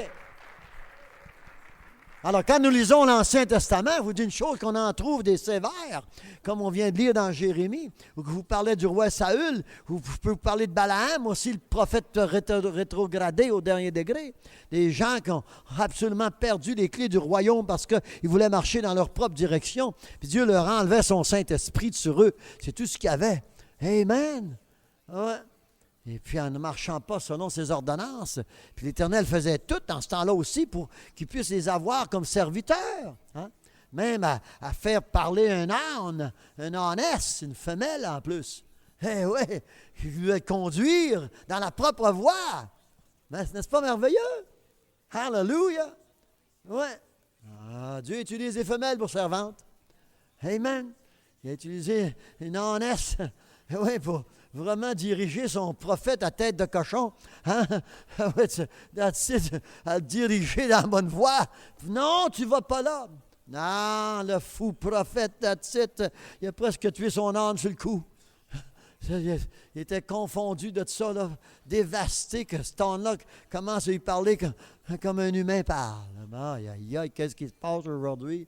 Alors, quand nous lisons l'Ancien Testament, je vous dis une chose, qu'on en trouve des sévères, comme on vient de lire dans Jérémie, où je vous parlais du roi Saül, où je peux vous parler de Balaam, aussi le prophète rétrogradé au dernier degré. Des gens qui ont absolument perdu les clés du royaume parce qu'ils voulaient marcher dans leur propre direction. Puis Dieu leur enlevait son Saint-Esprit sur eux. C'est tout ce qu'il y avait. Amen. Ouais. Et puis en ne marchant pas selon ses ordonnances. Puis l'Éternel faisait tout dans ce temps-là aussi pour qu'ils puissent les avoir comme serviteurs. Hein? Même à faire parler un âne, un ânesse, une femelle en plus. Eh oui, qui voulait conduire dans la propre voie. N'est-ce pas merveilleux? Hallelujah! Oui. Ah, Dieu utilise les femelles pour servantes. Amen. Il a utilisé une ânesse, oui, pour vraiment diriger son prophète à tête de cochon. Hein? À le diriger dans la bonne voie. Non, tu ne vas pas là. Non, le fou prophète, il a presque tué son âne sur le coup. Il était confondu de ça, là, dévasté, que cet âne-là commence à lui parler comme un humain parle. Aïe, aïe, aïe, qu'est-ce qui se passe aujourd'hui?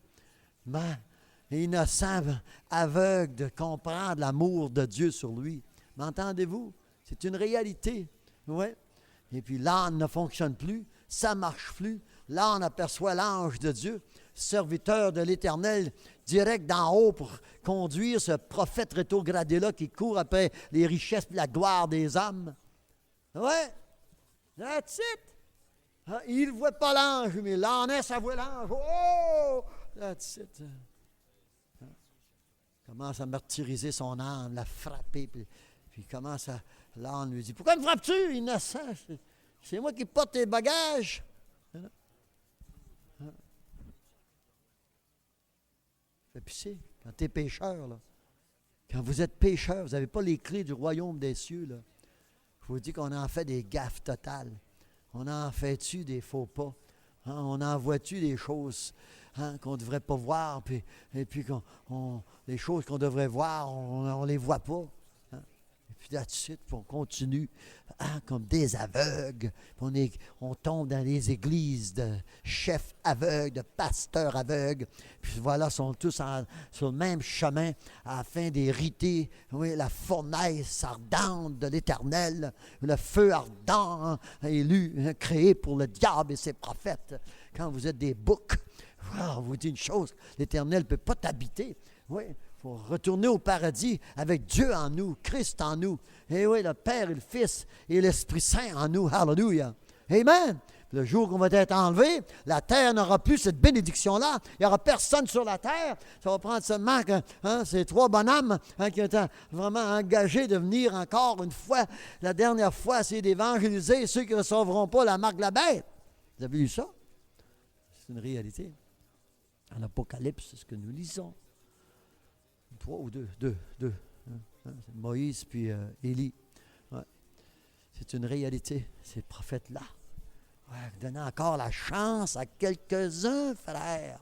Innocent, aveugle de comprendre l'amour de Dieu sur lui. M'entendez-vous? C'est une réalité. Oui. Et puis l'âne ne fonctionne plus, ça ne marche plus. L'âne aperçoit l'ange de Dieu, serviteur de l'Éternel, direct d'en haut pour conduire ce prophète rétrogradé-là qui court après les richesses et la gloire des hommes. Oui. That's it. Il ne voit pas l'ange, mais l'âne, ça voit l'ange. Oh! That's it. Commence à martyriser son âme, la frapper, puis commence à... L'âne lui dit, « Pourquoi me frappes-tu, innocent? C'est moi qui porte tes bagages. » Fait pisser. Quand tu es pécheur, là. Quand vous êtes pécheur, vous n'avez pas les clés du royaume des cieux, là. Je vous dis qu'on en fait des gaffes totales. On en fait-tu des faux pas? Hein? On en voit-tu des choses qu'on ne devrait pas voir, et puis les choses qu'on devrait voir, on ne les voit pas. Hein? Et puis là-dessus, on continue comme des aveugles. On tombe dans les églises de chefs aveugles, de pasteurs aveugles. Puis voilà, ils sont tous sur le même chemin afin d'hériter la fournaise ardente de l'Éternel, le feu ardent élu, créé pour le diable et ses prophètes. Quand vous êtes des boucs, on vous dit une chose, l'Éternel ne peut pas t'habiter. Oui, il faut retourner au paradis avec Dieu en nous, Christ en nous. Et oui, le Père et le Fils et l'Esprit Saint en nous. Hallelujah. Amen. Le jour qu'on va être enlevé, la terre n'aura plus cette bénédiction-là. Il n'y aura personne sur la terre. Ça va prendre seulement ces trois bonhommes qui étaient vraiment engagés de venir encore une fois. La dernière fois, c'est d'évangéliser ceux qui ne recevront pas la marque de la bête. Vous avez lu ça? C'est une réalité. En Apocalypse, c'est ce que nous lisons. 3 ou 2. C'est Moïse puis Élie. Ouais. C'est une réalité, ces prophètes-là. Ouais, donnez encore la chance à quelques-uns, frères.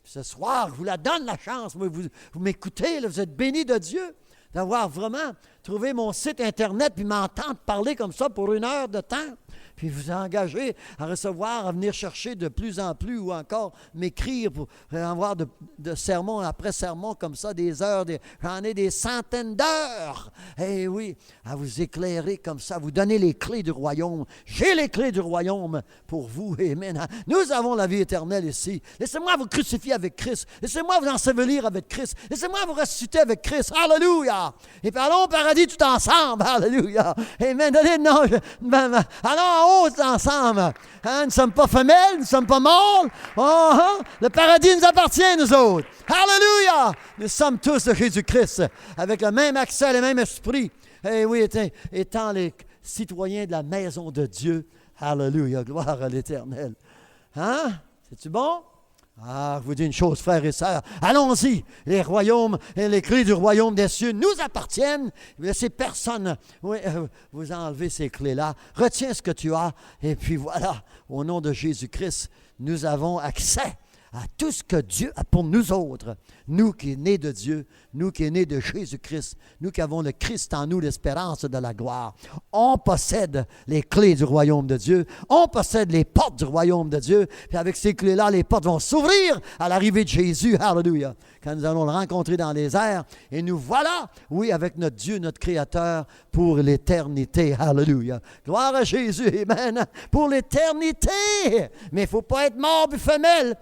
Puis ce soir, je vous la donne, la chance. Vous m'écoutez, là, vous êtes bénis de Dieu d'avoir vraiment trouvé mon site Internet puis m'entendre parler comme ça pour 1 heure de temps. Puis vous engager à recevoir, à venir chercher de plus en plus ou encore m'écrire pour avoir de sermon après sermon comme ça, des heures, j'en ai des centaines d'heures. Eh oui, à vous éclairer comme ça, à vous donner les clés du royaume. J'ai les clés du royaume pour vous. Amen. Nous avons la vie éternelle ici. Laissez-moi vous crucifier avec Christ. Laissez-moi vous ensevelir avec Christ. Laissez-moi vous ressusciter avec Christ. Alléluia. Et puis allons au paradis tout ensemble. Alléluia. Amen. Allons en haut ensemble. Hein? Nous ne sommes pas femelles, nous ne sommes pas mâles. Le paradis nous appartient, nous autres. Alléluia. Nous sommes tous de Jésus-Christ, avec le même accès, le même esprit. Et oui, étant les citoyens de la maison de Dieu. Alléluia. Gloire à l'Éternel. Hein? C'est-tu bon? Ah, je vous dis une chose, frères et sœurs, allons-y, les royaumes et les clés du royaume des cieux nous appartiennent. Laissez personne vous enlever ces clés-là. Retiens ce que tu as, et puis voilà, au nom de Jésus-Christ, nous avons accès à tout ce que Dieu a pour nous autres. Nous qui sommes nés de Dieu, nous qui sommes nés de Jésus-Christ, nous qui avons le Christ en nous, l'espérance de la gloire. On possède les clés du royaume de Dieu. On possède les portes du royaume de Dieu. Puis avec ces clés-là, les portes vont s'ouvrir à l'arrivée de Jésus. Alléluia. Quand nous allons le rencontrer dans les airs. Et nous voilà, oui, avec notre Dieu, notre Créateur, pour l'éternité. Alléluia. Gloire à Jésus. Amen. Pour l'éternité. Mais il ne faut pas être mort puis femelle.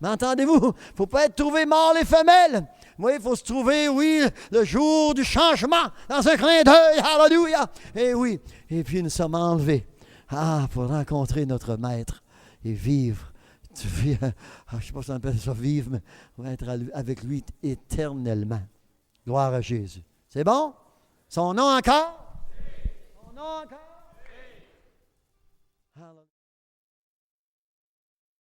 M'entendez-vous? Il ne faut pas être trouvé mâle et femelle. Oui, il faut se trouver, oui, le jour du changement, dans un clin d'œil. Alléluia! Et oui, et puis nous sommes enlevés pour rencontrer notre Maître et vivre. Je ne sais pas si on appelle ça vivre, mais on va être avec lui éternellement. Gloire à Jésus. C'est bon? Son nom encore? Son nom encore?